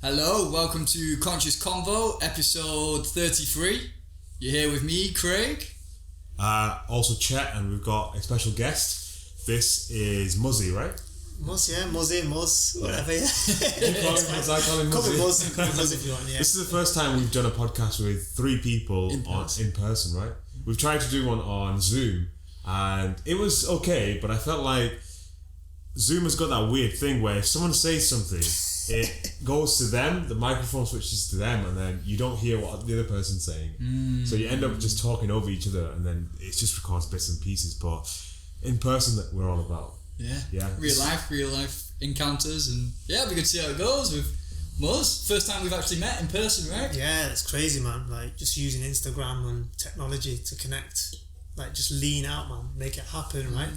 Hello, welcome to Conscious Convo, episode 33. You're here with me, Craig. Also Chet, and we've got a special guest. This is Muzzy, right? Muzz, whatever, yeah. I call him Muzzy. Muzz if you want, yeah. This is the first time we've done a podcast with three people in person, right? We've tried to do one on Zoom, and it was okay, but I felt like Zoom has got that weird thing where if someone says something, it goes to them, the microphone switches to them, and then you don't hear what the other person's saying. So you end up just talking over each other, and then it just records bits and pieces. But in person, that we're all about. Yeah. Real life encounters, and yeah, we could see how it goes with Muzz. First time we've actually met in person, right? Yeah, it's crazy, man. Like, just using Instagram and technology to connect. Like, just lean out, man. Make it happen, right?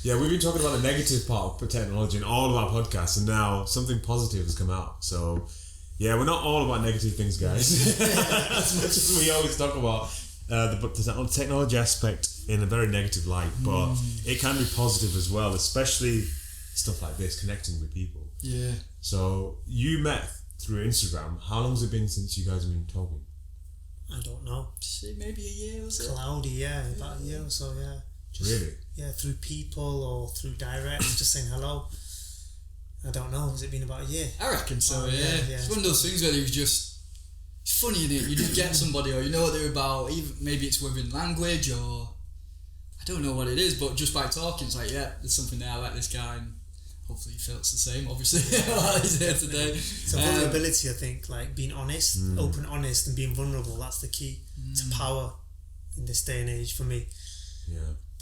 Yeah, we've been talking about the negative part of technology in all of our podcasts, and now something positive has come out. So, yeah, we're not all about negative things, guys. As much as we always talk about the technology aspect in a very negative light, but it can be positive as well, especially stuff like this, connecting with people. Yeah. So, you met through Instagram. How long has it been since you guys have been talking? I don't know. Maybe a year, was it? Cloudy, yeah. About a year or so, yeah. Really? Yeah, through people or through direct, just saying hello. I don't know. Has it been about a year? I reckon so, yeah. It's one of Yeah. those things where you just... It's funny, isn't it? You just get somebody, or you know what they're about, even maybe it's within language, or... I don't know what it is, but just by talking, it's like, yeah, there's something there, I like this guy, and hopefully he feels the same, obviously, while he's here today. It's a vulnerability, I think, like being honest, open, honest, and being vulnerable. That's the key to power in this day and age for me. Yeah.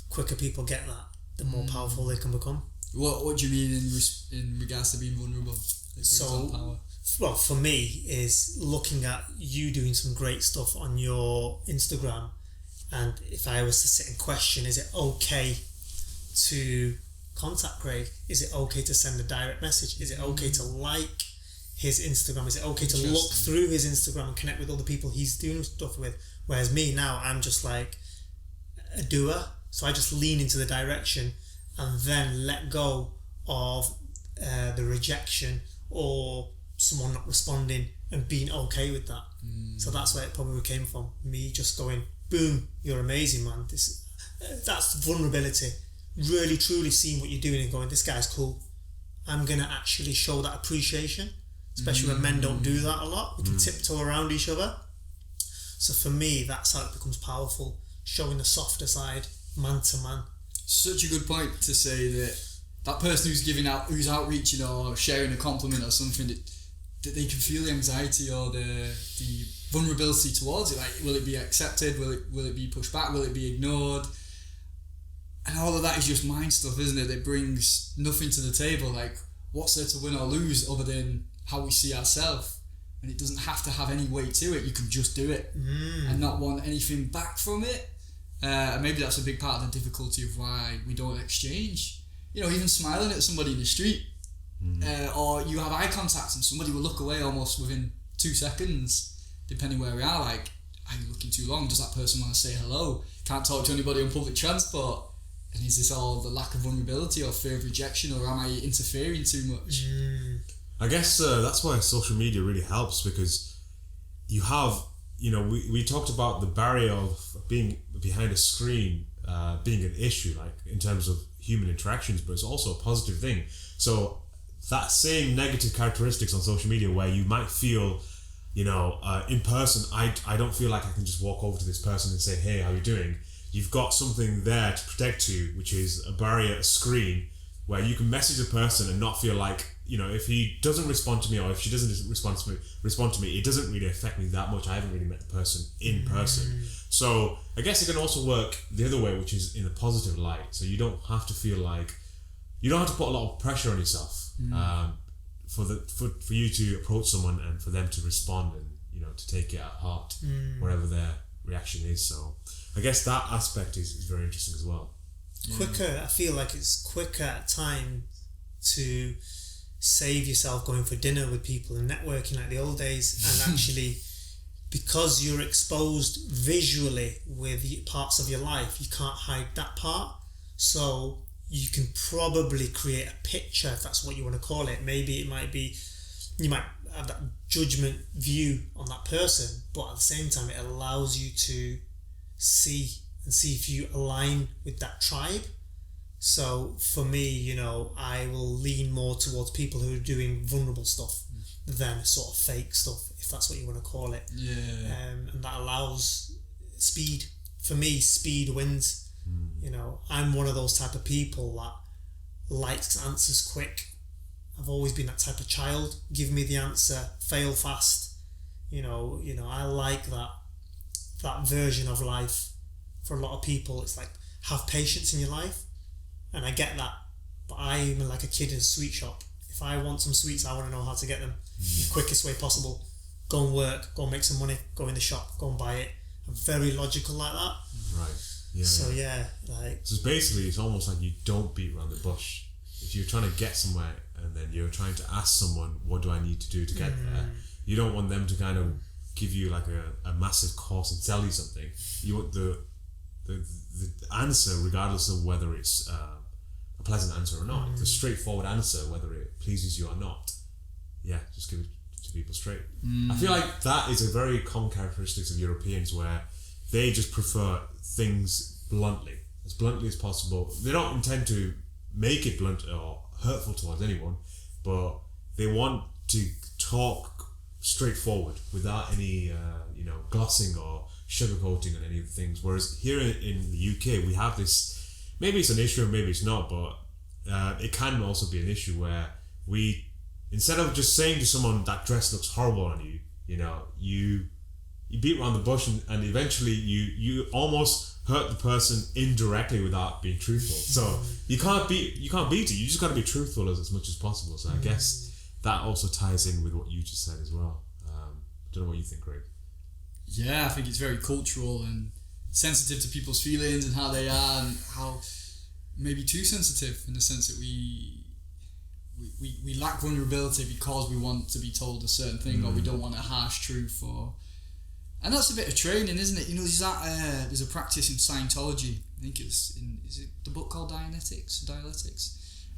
Quicker people get that, the more powerful they can become. What do you mean in regards to being vulnerable? Power? Well, for me, is looking at you doing some great stuff on your Instagram, and if I was to sit and question, is it okay to contact Craig? Is it okay to send a direct message? Is it okay to like his Instagram? Is it okay to look through his Instagram and connect with other people he's doing stuff with? Whereas me now, I'm just like a doer. So I just lean into the direction and then let go of the rejection or someone not responding and being okay with that. So that's where it probably came from. Me just going, boom, you're amazing, man. That's vulnerability. Really, truly seeing what you're doing and going, this guy's cool. I'm going to actually show that appreciation, especially when men don't do that a lot. We can tiptoe around each other. So for me, that's how it becomes powerful, showing the softer side, man to man. Such a good point to say that person who's outreaching or sharing a compliment or something, that they can feel the anxiety or the vulnerability towards it. Like, will it be accepted? Will it be pushed back? Will it be ignored? And all of that is just mind stuff, isn't it? It brings nothing to the table. Like, what's there to win or lose other than how we see ourselves? And it doesn't have to have any weight to it. You can just do it and not want anything back from it. And maybe that's a big part of the difficulty of why we don't exchange. You know, even smiling at somebody in the street, or you have eye contact and somebody will look away almost within 2 seconds, depending where we are. Like, are you looking too long? Does that person want to say hello? Can't talk to anybody on public transport. And is this all the lack of vulnerability or fear of rejection, or am I interfering too much? I guess that's why social media really helps, because you have, we talked about the barrier of being behind a screen being an issue, like in terms of human interactions, but it's also a positive thing. So that same negative characteristics on social media where you might feel, in person, I don't feel like I can just walk over to this person and say, hey, how you doing? You've got something there to protect you, which is a barrier, a screen, where you can message a person and not feel like, if he doesn't respond to me or if she doesn't respond to me, it doesn't really affect me that much. I haven't really met the person in person. So I guess it can also work the other way, which is in a positive light. So you don't have to feel like, you don't have to put a lot of pressure on yourself for you to approach someone and for them to respond and, to take it at heart, whatever their reaction is. So I guess that aspect is very interesting as well. Quicker, I feel like it's quicker at time to save yourself going for dinner with people and networking like the old days, and actually, because you're exposed visually with parts of your life, you can't hide that part. So you can probably create a picture, if that's what you want to call it. Maybe it might be, you might have that judgment view on that person, but at the same time it allows you to see if you align with that tribe. So for me, you know, I will lean more towards people who are doing vulnerable stuff than sort of fake stuff, if that's what you want to call it. And that allows speed. For me, speed wins. You know, I'm one of those type of people that likes answers quick. I've always been that type of child. Give me the answer, fail fast. You know, I like that version of life. For a lot of people, it's like, have patience in your life, and I get that. But I'm like a kid in a sweet shop. If I want some sweets, I want to know how to get them the quickest way possible. Go and work, go and make some money, go in the shop, go and buy it. I'm very logical like that. Right. Yeah. So like. So basically, it's almost like you don't beat around the bush. If you're trying to get somewhere and then you're trying to ask someone, what do I need to do to get there? You don't want them to kind of give you like a massive course and sell you something. You want the answer, regardless of whether it's a pleasant answer or not. The straightforward answer, whether it pleases you or not. Yeah, just give it to people straight. I feel like that is a very common characteristic of Europeans, where they just prefer things bluntly as possible. They don't intend to make it blunt or hurtful towards anyone, but they want to talk straightforward without any glossing or sugarcoating on any of the things. Whereas here in the UK, we have this, maybe it's an issue, maybe it's not, but it can also be an issue where we, instead of just saying to someone that dress looks horrible on you, you beat around the bush and eventually you almost hurt the person indirectly without being truthful. So you can't beat it. You just got to be truthful as much as possible. So I guess that also ties in with what you just said as well. Don't know what you think, Greg. Yeah, I think it's very cultural and sensitive to people's feelings and how they are, and how maybe too sensitive in the sense that we lack vulnerability because we want to be told a certain thing, or we don't want a harsh truth, and that's a bit of training, isn't it? There's a practice in Scientology. I think is it the book called Dialectics?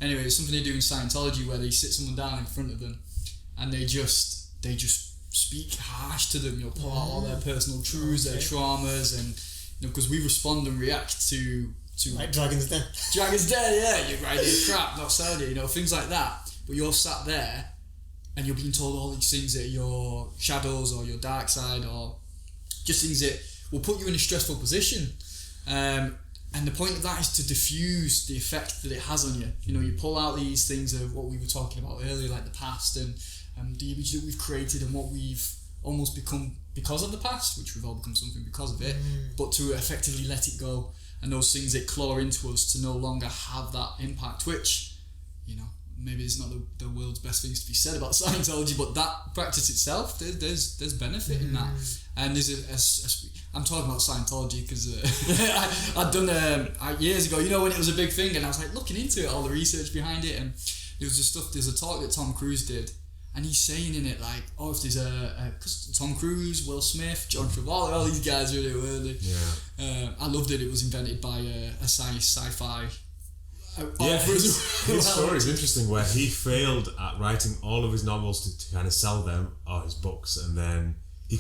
Anyway, it's something they do in Scientology where they sit someone down in front of them and they just speak harsh to them. Pull out all their personal truths, their traumas, and because we respond and react to like Dragon's Den. Dragon's Den, yeah, you're riding crap, not selling it, things like that. But you're sat there and you're being told all these things that are your shadows or your dark side, or just things that will put you in a stressful position. And the point of that is to diffuse the effect that it has on you. You pull out these things of what we were talking about earlier, like the past and the image that we've created and what we've almost become because of the past, which we've all become something because of it, but to effectively let it go, and those things that claw into us to no longer have that impact, which, maybe it's not the world's best things to be said about Scientology, but that practice itself, there's benefit in that. And I'm talking about Scientology because I'd done years ago, when it was a big thing, and I was like looking into it, all the research behind it, and there's a talk that Tom Cruise did, and he's saying in it like, if there's cause Tom Cruise, Will Smith, John Travolta, all these guys really were they? Yeah. I loved it. It was invented by a sci-fi. His story is interesting, where he failed at writing all of his novels to kind of sell them, or his books, and then he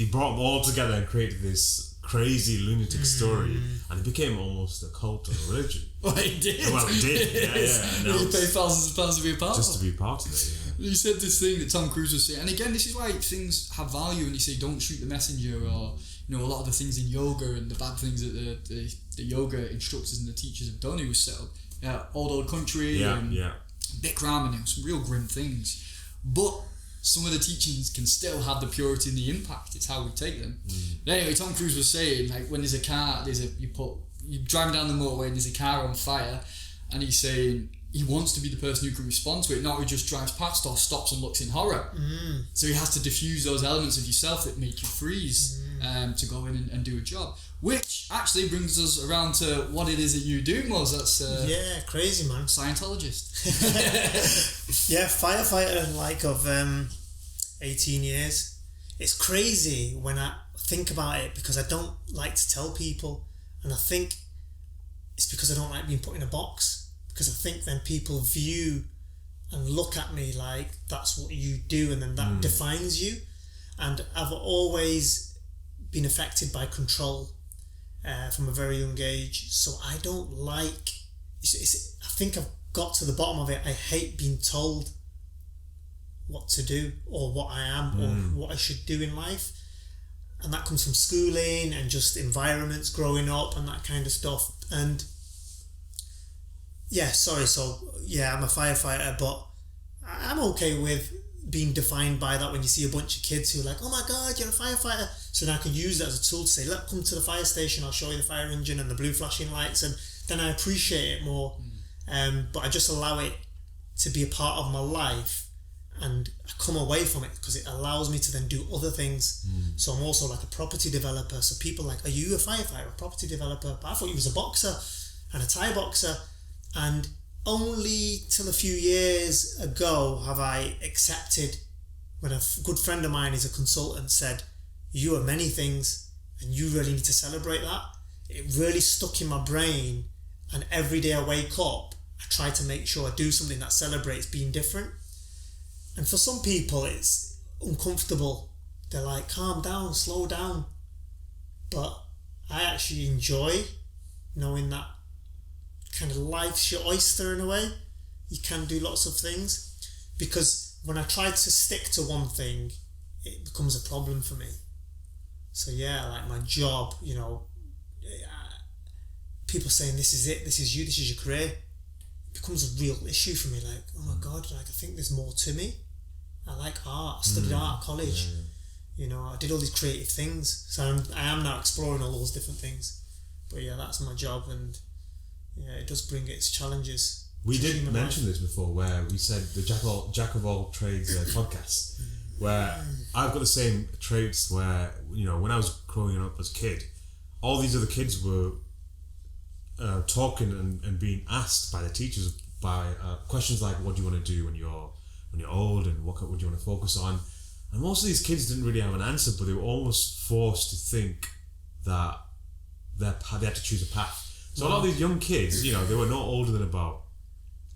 brought them all together and created this crazy lunatic story, and it became almost a cult or a religion. Well, it did. Well, it did. Yeah. You pay thousands of pounds to be a part of it. Just to be a part of it. Yeah. You said this thing that Tom Cruise was saying, and again, this is why things have value. And you say, don't shoot the messenger, or a lot of the things in yoga and the bad things that the yoga instructors and the teachers have done. He was set up. Old country, Bikram, and some real grim things, but some of the teachings can still have the purity and the impact. It's how we take them. But anyway, Tom Cruise was saying, like, when there's a car, you're driving down the motorway and there's a car on fire, and he's saying he wants to be the person who can respond to it, not who just drives past or stops and looks in horror. So he has to diffuse those elements of yourself that make you freeze to go in and do a job. Which actually brings us around to what it is that you do, Moz. That's crazy, man. Scientologist. Yeah, firefighter, of 18 years. It's crazy when I think about it, because I don't like to tell people, and I think it's because I don't like being put in a box, because I think then people view and look at me like that's what you do, and then that defines you. And I've always been affected by control from a very young age. So I don't like, I think I've got to the bottom of it. I hate being told what to do or what I am or what I should do in life. And that comes from schooling and just environments growing up and that kind of stuff. And so I'm a firefighter, but I'm okay with being defined by that. When you see a bunch of kids who are like, oh my God, you're a firefighter. So then I can use that as a tool to say, look, come to the fire station, I'll show you the fire engine and the blue flashing lights. And then I appreciate it more. But I just allow it to be a part of my life, and I come away from it because it allows me to then do other things. So I'm also like a property developer. So people are like, are you a firefighter, a property developer? But I thought you was a boxer and a Thai boxer. And only till a few years ago have I accepted, when a good friend of mine is a consultant, said, you are many things and you really need to celebrate that. It really stuck in my brain, and every day I wake up, I try to make sure I do something that celebrates being different. And for some people it's uncomfortable. They're like, calm down, slow down. But I actually enjoy knowing that kind of life's your oyster in a way. You can do lots of things, because when I try to stick to one thing, it becomes a problem for me. So like my job, people saying this is it, this is you, this is your career, it becomes a real issue for me. Like, oh my God, like I think there's more to me. I like art. I studied art at college. I did all these creative things. So I am now exploring all those different things. But that's my job, and it does bring its challenges. We did mention this before, where we said the Jack of all trades podcast, where I've got the same traits where, when I was growing up as a kid, all these other kids were talking and being asked by the teachers by questions like, what do you want to do when you're old, and what do you want to focus on? And most of these kids didn't really have an answer, but they were almost forced to think that they had to choose a path. So a lot of these young kids, they were not older than about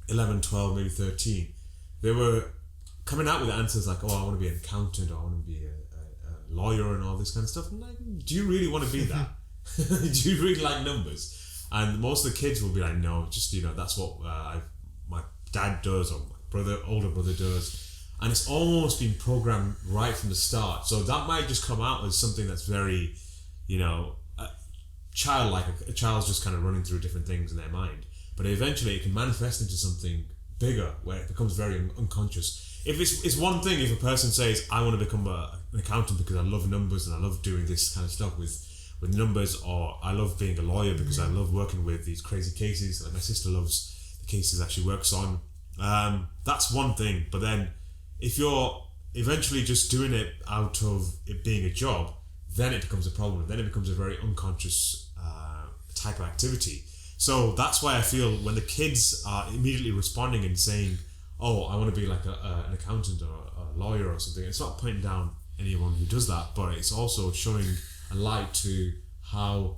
11, 12, maybe 13. They were coming out with answers like, oh, I want to be an accountant, or I want to be a lawyer and all this kind of stuff. And like, do you really want to be that? Do you really like numbers? And most of the kids will be like, no, just, that's what my dad does, or my older brother does. And it's almost been programmed right from the start. So that might just come out as something that's very, childlike. A child's just kind of running through different things in their mind. But eventually it can manifest into something bigger, where it becomes very unconscious. If it's one thing if a person says, I want to become an accountant because I love numbers and I love doing this kind of stuff with numbers, or I love being a lawyer because I love working with these crazy cases, like my sister loves the cases that she works on. That's one thing. But then if you're eventually just doing it out of it being a job, then it becomes a problem. Then it becomes a very unconscious type of activity. So that's why I feel when the kids are immediately responding and saying, oh, I want to be like an accountant or a lawyer or something, it's not putting down anyone who does that, but it's also showing a light to how,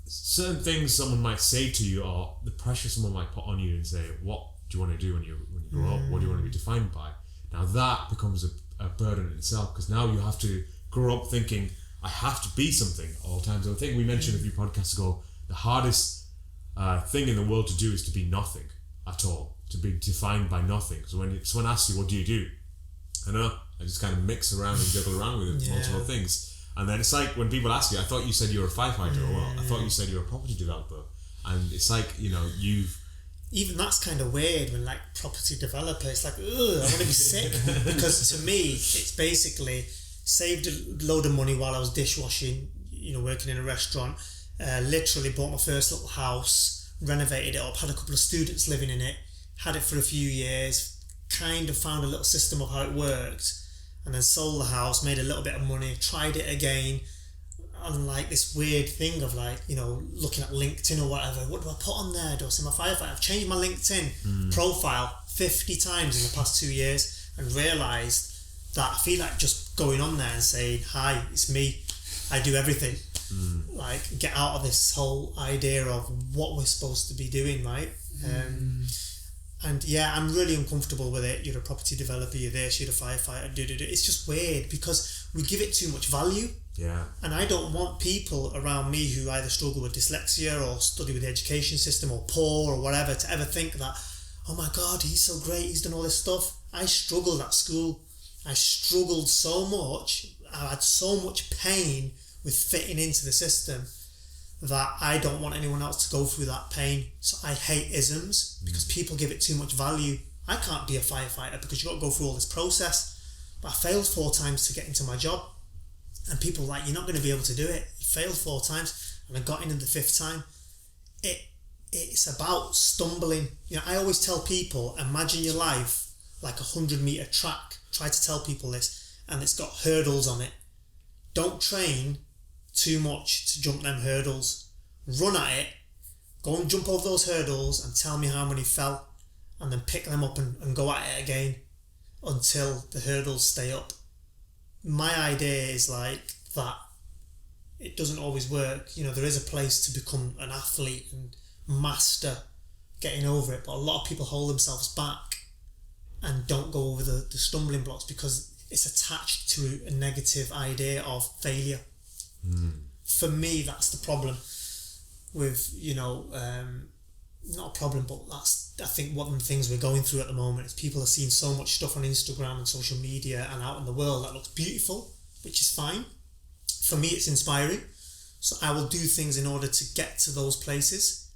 certain things someone might say to you, or the pressure someone might put on you and say, what do you want to do when you grow up? What do you want to be defined by? Now that becomes a burden in itself, because now you have to grow up thinking, I have to be something all the time. So I think we mentioned a few podcasts ago, the hardest thing in the world to do is to be nothing at all, to be defined by nothing. So when someone asks you, what do you do? I just kind of mix around and juggle around with multiple things. And then it's like when people ask you, I thought you said you were a firefighter, or I thought you said you were a property developer. And it's like, you've... Even that's kind of weird when, like, property developer, it's like, ugh, I want to be sick. Because to me, it's basically saved a load of money while I was dishwashing, working in a restaurant. Literally bought my first little house, renovated it up, had a couple of students living in it, had it for a few years, kind of found a little system of how it worked, and then sold the house, made a little bit of money, tried it again, and like this weird thing of like, looking at LinkedIn or whatever, what do I put on there? Do I say my firefighter? I've changed my LinkedIn profile 50 times in the past 2 years, and realised that I feel like just going on there and saying, hi, it's me, I do everything. Like, get out of this whole idea of what we're supposed to be doing, right? And yeah, I'm really uncomfortable with it. You're a property developer, you're this, you're a firefighter, It's just weird because we give it too much value. Yeah. And I don't want people around me who either struggle with dyslexia or study with the education system or poor or whatever to ever think that, oh my God, he's so great, he's done all this stuff. I struggled at school. I struggled so much. I had so much pain with fitting into the system that I don't want anyone else to go through that pain. So I hate isms because people give it too much value. I can't be a firefighter because you've got to go through all this process. But I failed 4 times to get into my job. And people were like, you're not going to be able to do it. You failed 4 times. And I got in the 5th time. It's about stumbling. You know, I always tell people, imagine your life like a 100-metre track. Try to tell people this. And it's got hurdles on it. Don't train too much to jump them hurdles. Run at it, go and jump over those hurdles and tell me how many fell, and then pick them up and go at it again until the hurdles stay up. My idea is like that. It doesn't always work. You know, there is a place to become an athlete and master getting over it, but a lot of people hold themselves back and don't go over the stumbling blocks because it's attached to a negative idea of failure. For me, that's the problem with, you know, not a problem, but that's, I think, one of the things we're going through at the moment is people are seeing so much stuff on Instagram and social media and out in the world that looks beautiful, which is fine. For me, it's inspiring. So I will do things in order to get to those places.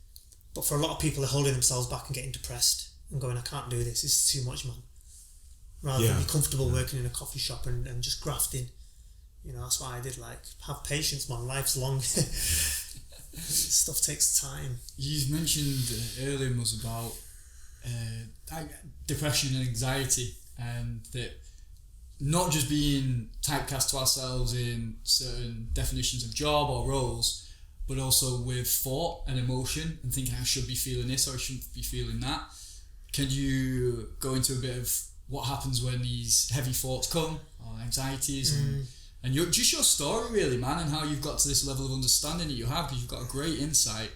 But for a lot of people, they're holding themselves back and getting depressed and going, I can't do this, it's too much, man. Rather than be comfortable working in a coffee shop and just grafting. You know, that's why I did, like, have patience, man. Life's long. Stuff takes time. You mentioned earlier was about depression and anxiety, and that not just being typecast to ourselves in certain definitions of job or roles, but also with thought and emotion and thinking I should be feeling this or I shouldn't be feeling that. Can you go into a bit of what happens when these heavy thoughts come, or anxieties, and your story really, man, and how you've got to this level of understanding that you have, because you've got a great insight,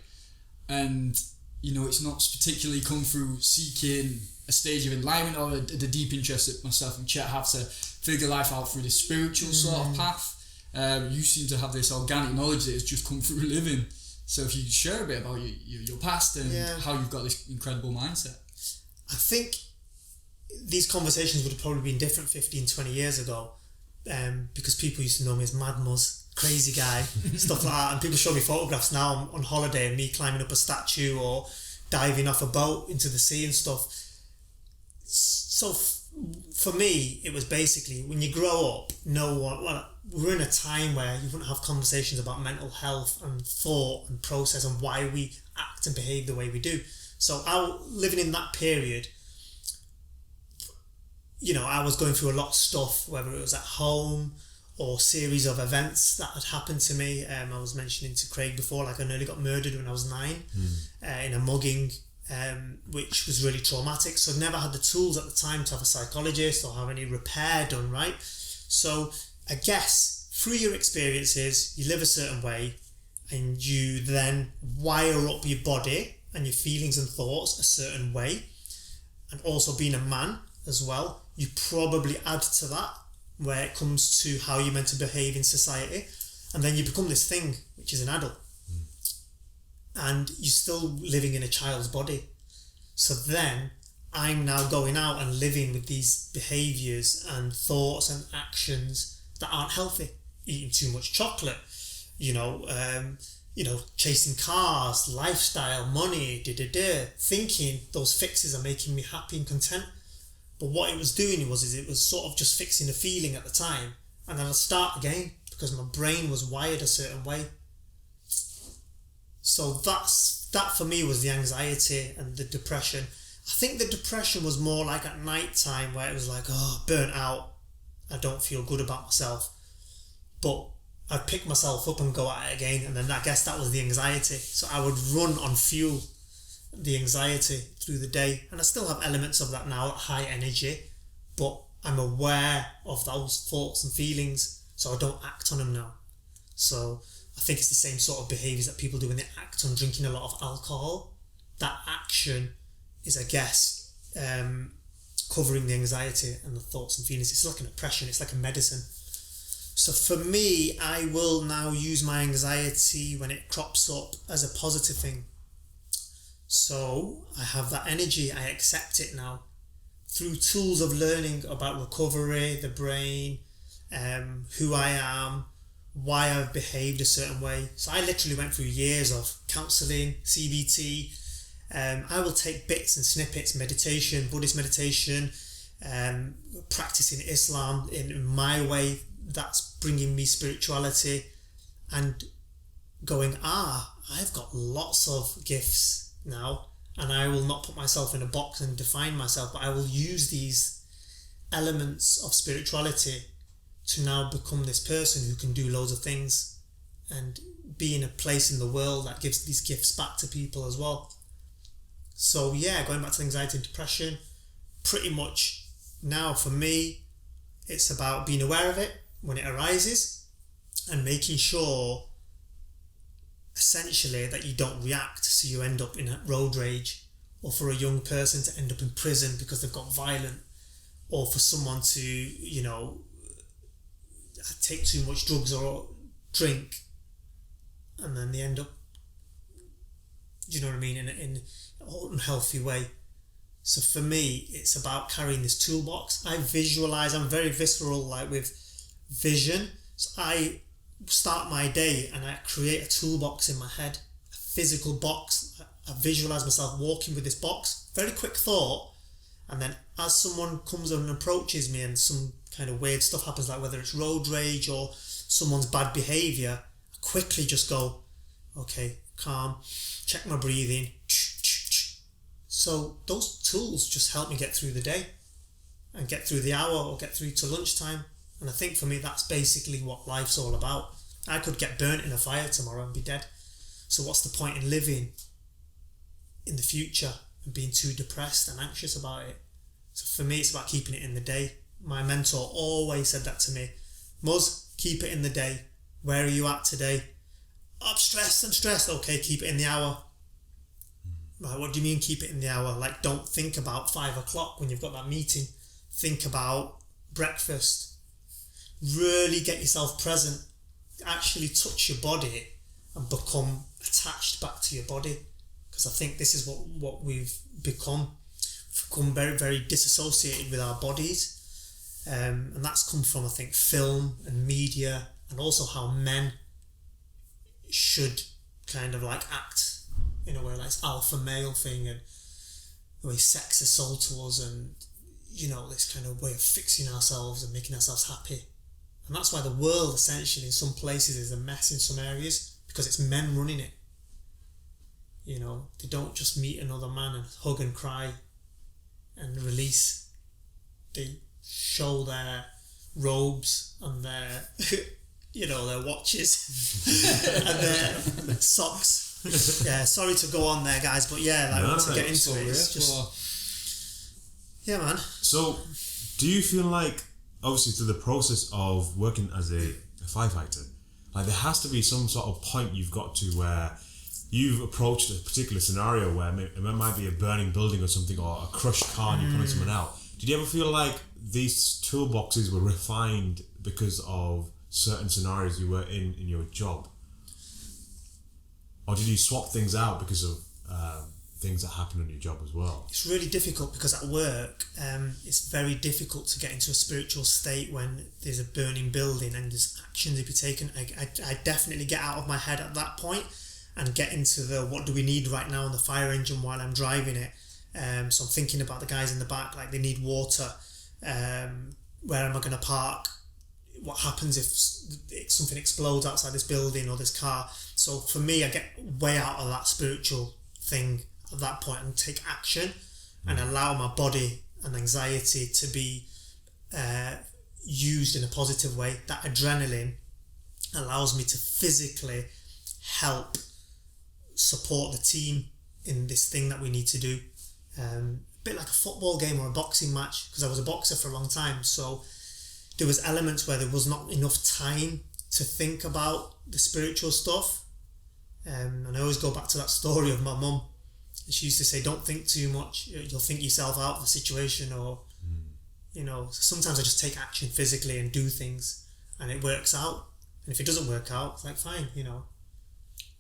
and you know it's not particularly come through seeking a stage of enlightenment or the deep interest that myself and Chet have to figure life out through this spiritual sort of path. You seem to have this organic knowledge that has just come through living. So if you could share a bit about your past and how you've got this incredible mindset. I think these conversations would have probably been different 15, 20 years ago, because people used to know me as Mad Muzz, crazy guy, stuff like that. And people show me photographs now on holiday and me climbing up a statue or diving off a boat into the sea and stuff. So for me, it was basically, when you grow up, we're in a time where you wouldn't have conversations about mental health and thought and process and why we act and behave the way we do. So living in that period, you know, I was going through a lot of stuff, whether it was at home or series of events that had happened to me. I was mentioning to Craig before, like I nearly got murdered when I was 9 in a mugging, which was really traumatic. So I've never had the tools at the time to have a psychologist or have any repair done, right? So I guess through your experiences, you live a certain way and you then wire up your body and your feelings and thoughts a certain way. And also being a man as well, you probably add to that where it comes to how you're meant to behave in society, and then you become this thing which is an adult, and you're still living in a child's body. So then I'm now going out and living with these behaviours and thoughts and actions that aren't healthy. Eating too much chocolate, chasing cars, lifestyle, money, thinking those fixes are making me happy and content. But what it was doing was it was sort of just fixing a feeling at the time, and then I'd start again because my brain was wired a certain way. So that for me was the anxiety and the depression. I think the depression was more like at night time, where it was like, burnt out, I don't feel good about myself. But I'd pick myself up and go at it again, and then I guess that was the anxiety. So I would run on fuel the anxiety through the day, and I still have elements of that now, high energy, but I'm aware of those thoughts and feelings, so I don't act on them now. So I think it's the same sort of behaviours that people do when they act on drinking a lot of alcohol. That action is, I guess, covering the anxiety and the thoughts and feelings. It's like an oppression, it's like a medicine. So for me, I will now use my anxiety when it crops up as a positive thing. So I have that energy, I accept it now. Through tools of learning about recovery, the brain, who I am, why I've behaved a certain way. So I literally went through years of counselling, CBT. I will take bits and snippets, meditation, Buddhist meditation, practicing Islam in my way. That's bringing me spirituality and going, I've got lots of gifts now, and I will not put myself in a box and define myself, but I will use these elements of spirituality to now become this person who can do loads of things and be in a place in the world that gives these gifts back to people as well. So yeah, going back to anxiety and depression, pretty much now for me, it's about being aware of it when it arises and making sure essentially that you don't react so you end up in a road rage, or for a young person to end up in prison because they've got violent, or for someone to, you know, take too much drugs or drink and then they end up, you know what I mean, in an unhealthy way. So for me, it's about carrying this toolbox. I visualize, I'm very visceral, like with vision. So I start my day and I create a toolbox in my head, a physical box. I visualize myself walking with this box, very quick thought, and then as someone comes and approaches me and some kind of weird stuff happens, like whether it's road rage or someone's bad behaviour, I quickly just go, okay, calm, check my breathing. So those tools just help me get through the day and get through the hour or get through to lunchtime. And I think for me, that's basically what life's all about. I could get burnt in a fire tomorrow and be dead. So what's the point in living in the future and being too depressed and anxious about it? So for me, it's about keeping it in the day. My mentor always said that to me. Muzz, keep it in the day. Where are you at today? I'm stressed. Okay, keep it in the hour. Right, what do you mean keep it in the hour? Like, don't think about 5 o'clock when you've got that meeting. Think about breakfast. Really get yourself present. Actually touch your body and become attached back to your body. Because I think this is what we've become. We've become very, very disassociated with our bodies. And that's come from, I think, film and media, and also how men should kind of like act in a way, like this alpha male thing, and the way sex is sold to us, and, you know, this kind of way of fixing ourselves and making ourselves happy. And that's why the world essentially in some places is a mess in some areas, because it's men running it. You know, they don't just meet another man and hug and cry and release. They show their robes and their, you know, their watches and their socks. Yeah, sorry to go on there, guys, but yeah, like, to get into it, it's just, yeah, man. So, do you feel like, obviously, through the process of working as a firefighter, like, there has to be some sort of point you've got to where you've approached a particular scenario where it might be a burning building or something, or a crushed car and you're pulling someone out. Did you ever feel like these toolboxes were refined because of certain scenarios you were in your job? Or did you swap things out because of things that happen on your job as well? It's really difficult because at work, it's very difficult to get into a spiritual state when there's a burning building and there's actions to be taken. I definitely get out of my head at that point and get into the what do we need right now on the fire engine while I'm driving it. So I'm thinking about the guys in the back, like they need water. Where am I going to park? What happens if something explodes outside this building or this car? So for me, I get way out of that spiritual thing at that point and take action and allow my body and anxiety to be used in a positive way. That adrenaline allows me to physically help support the team in this thing that we need to do. A bit like a football game or a boxing match, because I was a boxer for a long time, so there was elements where there was not enough time to think about the spiritual stuff. And I always go back to that story of my mum. she used to say, don't think too much, you'll think yourself out of the situation, or you know, sometimes I just take action physically and do things and it works out, and if it doesn't work out, it's like fine, you know.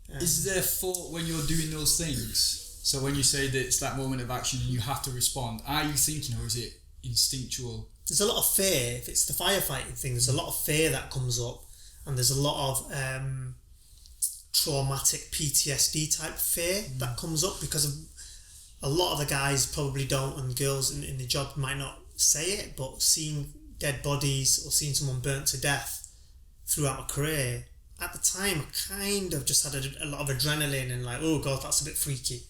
Is there thought when you're doing those things? So when you say that it's that moment of action and you have to respond, are you thinking, or is it instinctual? There's a lot of fear. If it's the firefighting thing, there's a lot of fear that comes up, and there's a lot of traumatic PTSD type fear that comes up, because of a lot of the guys probably don't, and girls in the job might not say it, but seeing dead bodies or seeing someone burnt to death throughout my career, at the time I kind of just had a lot of adrenaline and like, oh god, that's a bit freaky.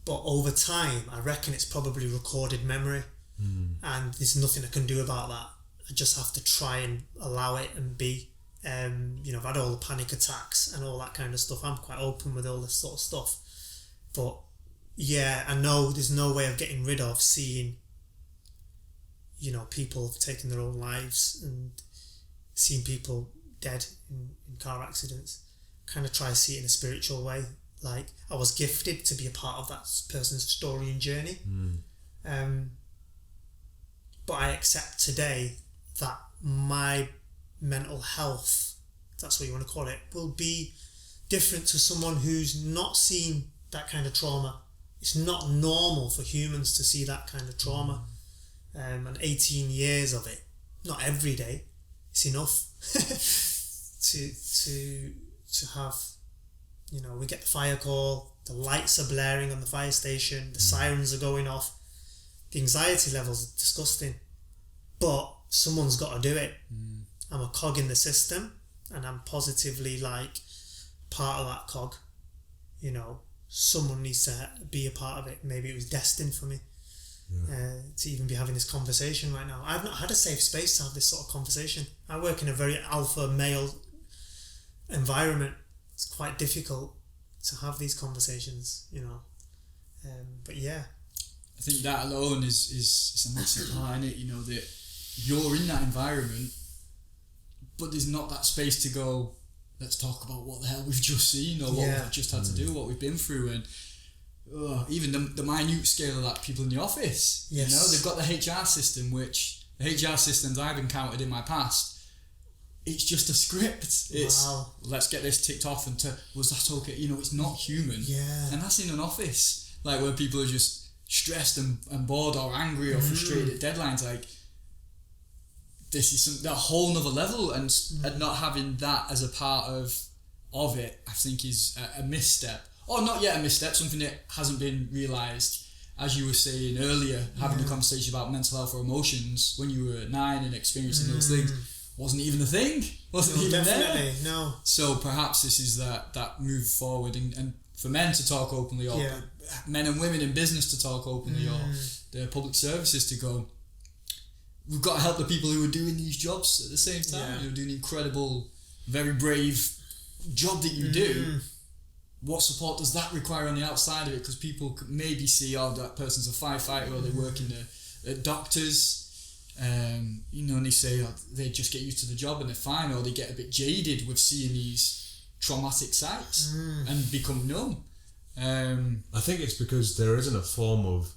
But over time, I reckon it's probably recorded memory, and there's nothing I can do about that. I just have to try and allow it and be. You know, I've had all the panic attacks and all that kind of stuff. I'm quite open with all this sort of stuff. But yeah, I know there's no way of getting rid of seeing, you know, people taking their own lives and seeing people dead in car accidents. Kind of try to see it in a spiritual way. Like, I was gifted to be a part of that person's story and journey. But I accept today that my mental health, if that's what you want to call it, will be different to someone who's not seen that kind of trauma. It's not normal for humans to see that kind of trauma. And 18 years of it, not every day, it's enough to have, you know, we get the fire call, the lights are blaring on the fire station, the sirens are going off, the anxiety levels are disgusting, but someone's got to do it. I'm a cog in the system, and I'm positively like part of that cog. You know, someone needs to be a part of it. Maybe it was destined for me to even be having this conversation right now. I've not had a safe space to have this sort of conversation. I work in a very alpha male environment. It's quite difficult to have these conversations, you know. But yeah, I think that alone is a massive part in it. You know, that you're in that environment, but there's not that space to go, let's talk about what the hell we've just seen, or what we've just had to do, what we've been through, and even the minute scale of that, people in the office. You know, they've got the HR system, which the HR systems I've encountered in my past, it's just a script. It's let's get this ticked off, and was that okay? You know, it's not human. And that's in an office, like, where people are just stressed and bored or angry or frustrated at deadlines. Like, this is a whole nother level, and not having that as a part of it, I think, is a misstep, or not yet a misstep, something that hasn't been realised. As you were saying earlier, having a conversation about mental health or emotions when you were 9 and experiencing those things wasn't even a thing, wasn't even there. No. So perhaps this is that move forward, and for men to talk openly, or men and women in business to talk openly, or the public services to go, we've got to help the people who are doing these jobs at the same time. You're doing an incredible, very brave job that you do. What support does that require on the outside of it? Because people could maybe see, oh, that person's a firefighter, or they work in the doctors, you know, and they say, oh, they just get used to the job and they're fine, or they get a bit jaded with seeing these traumatic sights and become numb. I think it's because there isn't a form of,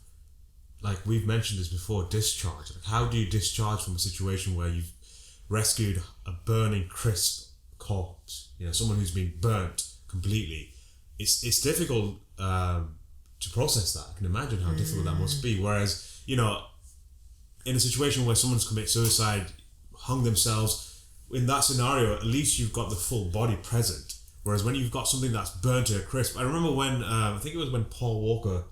like we've mentioned this before, discharge. Like, how do you discharge from a situation where you've rescued a burning, crisp corpse? You know, someone who's been burnt completely. It's difficult to process that. I can imagine how difficult that must be. Whereas, you know, in a situation where someone's committed suicide, hung themselves, in that scenario, at least you've got the full body present. Whereas when you've got something that's burnt to a crisp, I remember when I think it was when Paul Walker,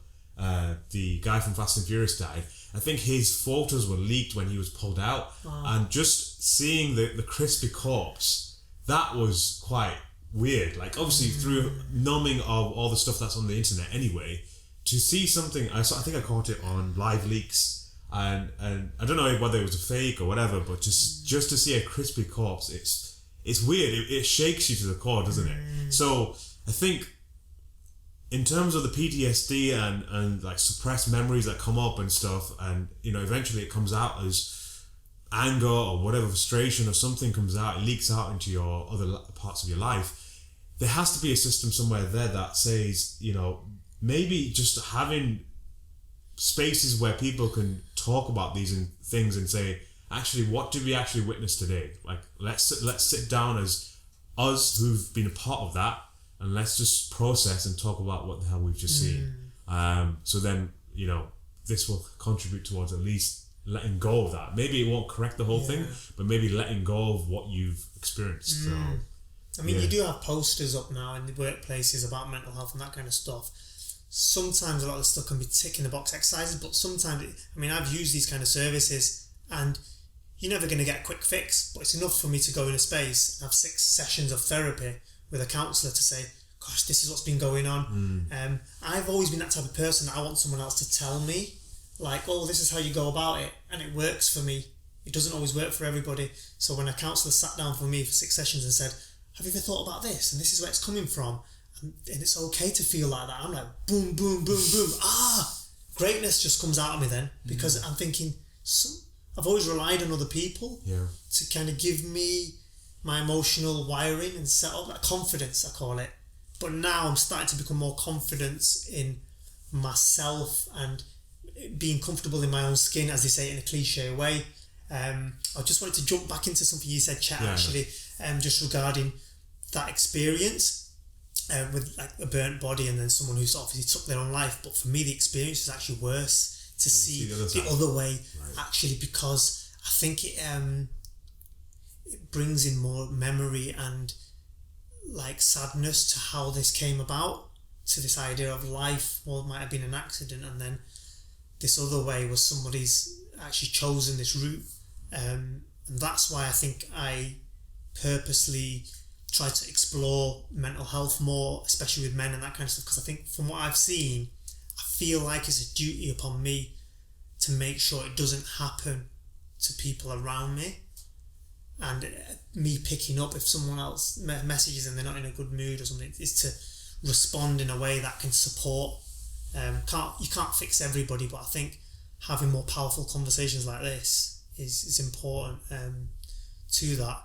the guy from Fast and Furious, died. I think his photos were leaked when he was pulled out, and just seeing the crispy corpse, that was quite weird. Like, obviously through numbing of all the stuff that's on the internet anyway, to see something, I think I caught it on live leaks, and I don't know whether it was a fake or whatever, but just to see a crispy corpse, it's weird. It shakes you to the core, doesn't it? So I think, in terms of the PTSD and like suppressed memories that come up and stuff, and, you know, eventually it comes out as anger or whatever, frustration or something comes out, it leaks out into your other parts of your life. There has to be a system somewhere there that says, you know, maybe just having spaces where people can talk about these things and say, actually, what did we actually witness today? Like, let's sit down as us who've been a part of that, and let's just process and talk about what the hell we've just seen. So then, this will contribute towards at least letting go of that. Maybe it won't correct the whole thing, but maybe letting go of what you've experienced. So, I mean, you do have posters up now in the workplaces about mental health and that kind of stuff. Sometimes a lot of the stuff can be tick in the box exercises, but sometimes, I've used these kind of services, and you're never going to get a quick fix, but it's enough for me to go in a space and have 6 sessions of therapy with a counsellor to say, gosh, this is what's been going on. I've always been that type of person that I want someone else to tell me, like, oh, this is how you go about it, and it works for me. It doesn't always work for everybody. So when a counsellor sat down for me for 6 sessions and said, have you ever thought about this? And this is where it's coming from. And it's okay to feel like that. I'm like, boom, boom, boom, boom. Greatness just comes out of me then, because I'm thinking, I've always relied on other people to kind of give me my emotional wiring and set up that confidence, I call it. But now I'm starting to become more confident in myself and being comfortable in my own skin, as they say in a cliche way. I just wanted to jump back into something you said, Chet, just regarding that experience with like a burnt body and then someone who's obviously took their own life. But for me, the experience is actually worse to see the other way, actually, because I think it brings in more memory and like sadness to how this came about, to this idea of life. Well, it might have been an accident, and then this other way was somebody's actually chosen this route, and that's why I think I purposely try to explore mental health more, especially with men and that kind of stuff, because I think from what I've seen, I feel like it's a duty upon me to make sure it doesn't happen to people around me. And me picking up if someone else messages and they're not in a good mood or something, is to respond in a way that can support. You can't fix everybody, but I think having more powerful conversations like this is important to that.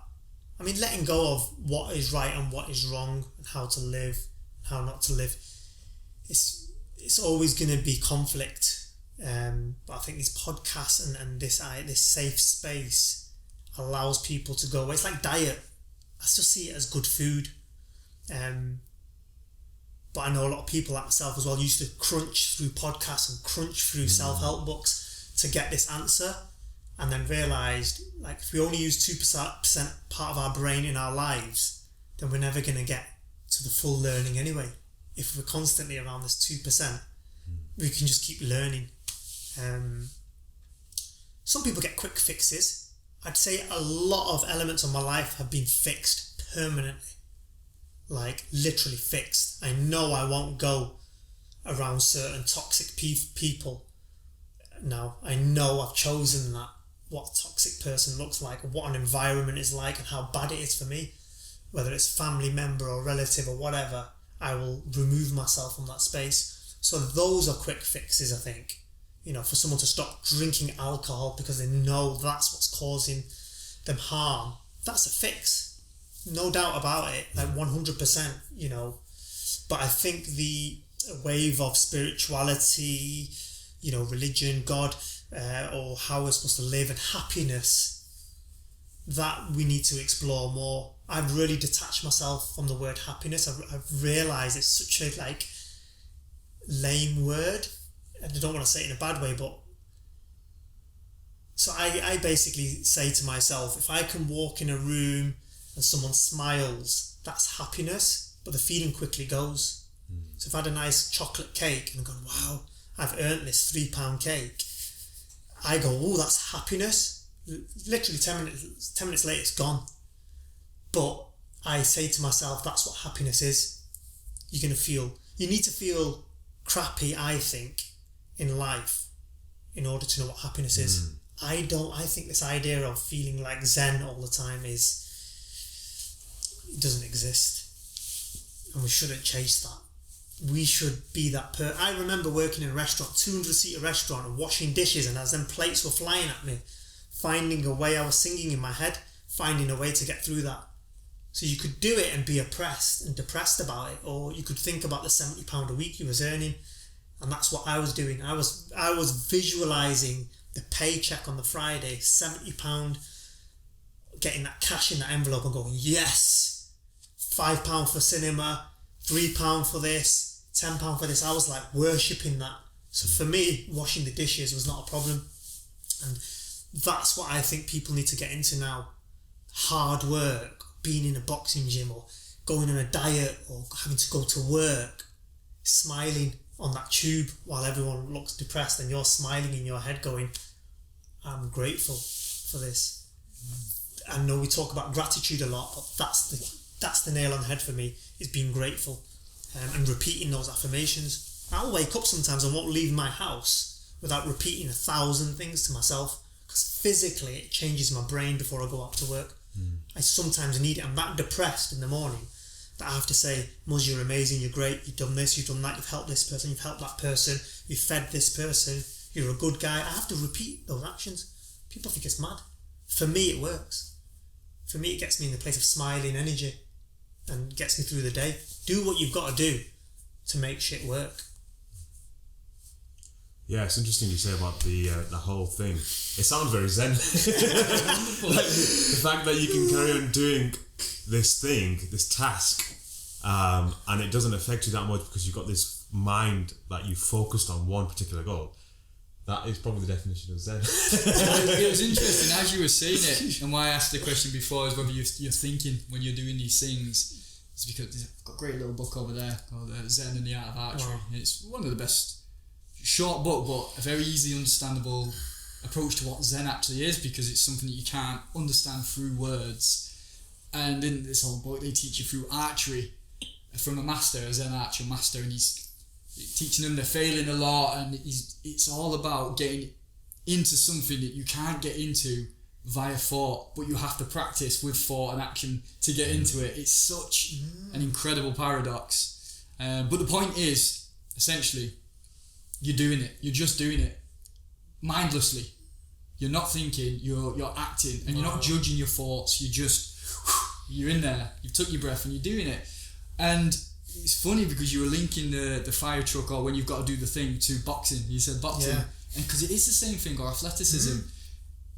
I mean, letting go of what is right and what is wrong, and how to live, and how not to live. It's always going to be conflict. But I think these podcasts and this safe space allows people to go away. It's like diet. I still see it as good food. But I know a lot of people like myself as well used to crunch through podcasts and crunch through self-help books to get this answer, and then realised, like, if we only use 2% part of our brain in our lives, then we're never going to get to the full learning anyway. If we're constantly around this 2%, we can just keep learning. Some people get quick fixes. I'd say a lot of elements of my life have been fixed permanently. Like, literally fixed. I know I won't go around certain toxic people. Now, I know I've chosen that, what a toxic person looks like, what an environment is like, and how bad it is for me. Whether it's family member or relative or whatever, I will remove myself from that space. So those are quick fixes, I think. You know, for someone to stop drinking alcohol because they know that's what's causing them harm, that's a fix. No doubt about it, like 100%, you know. But I think the wave of spirituality, you know, religion, God, or how we're supposed to live, and happiness, that we need to explore more. I've really detached myself from the word happiness. I've realised it's such a, like, lame word. And I don't want to say it in a bad way, but so I basically say to myself, if I can walk in a room and someone smiles, that's happiness, but the feeling quickly goes. So if I had a nice chocolate cake and I'm going, wow, I've earned this £3 cake, I go, oh, that's happiness. Literally 10 minutes later, it's gone. But I say to myself, that's what happiness is. You need to feel crappy, I think, in life in order to know what happiness is. I think this idea of feeling like Zen all the time it doesn't exist, and we shouldn't chase that. We should be that I remember working in a restaurant, 200-seater restaurant, and washing dishes, and as them plates were flying at me, finding a way, I was singing in my head, finding a way to get through that. So you could do it and be oppressed and depressed about it, or you could think about the £70 a week you was earning, and that's what I was doing. I was visualising the paycheck on the Friday, £70, getting that cash in that envelope and going, yes, £5 for cinema, £3 for this, £10 for this. I was like worshipping that. So for me, washing the dishes was not a problem. And that's what I think people need to get into now. Hard work, being in a boxing gym or going on a diet or having to go to work, smiling on that tube while everyone looks depressed and you're smiling in your head going, I'm grateful for this. I know we talk about gratitude a lot, but that's the nail on the head for me, is being grateful and repeating those affirmations. I'll wake up sometimes and won't leave my house without repeating 1,000 things to myself, because physically it changes my brain before I go out to work. I sometimes need it. I'm that depressed in the morning that I have to say, Muzz, you're amazing, you're great, you've done this, you've done that, you've helped this person, you've helped that person, you've fed this person, you're a good guy. I have to repeat those actions. People think it's mad. For me, it works. For me, it gets me in the place of smiling energy and gets me through the day. Do what you've got to do to make shit work. Yeah, it's interesting you say about the whole thing. It sounds very zen. Like, the fact that you can carry on doing this thing, this task, and it doesn't affect you that much because you've got this mind that you focused on one particular goal. That is probably the definition of zen. It was interesting as you were saying it, and why I asked the question before is whether you're thinking when you're doing these things. It's because I've got a great little book over there called Zen and the Art of Archery. Wow. It's one of the best. Short book, but a very easy, understandable approach to what Zen actually is, because it's something that you can't understand through words. And in this whole book, they teach you through archery from a master, a Zen archer master, and he's teaching them they're failing a lot, and it's all about getting into something that you can't get into via thought, but you have to practice with thought and action to get into it. It's such an incredible paradox. But the point is, essentially, you're doing it. You're just doing it mindlessly. You're not thinking. You're acting, and you're not judging your thoughts. You're in there. You've took your breath, and you're doing it. And it's funny because you were linking the fire truck, or when you've got to do the thing, to boxing. You said boxing, and because it is the same thing, or athleticism.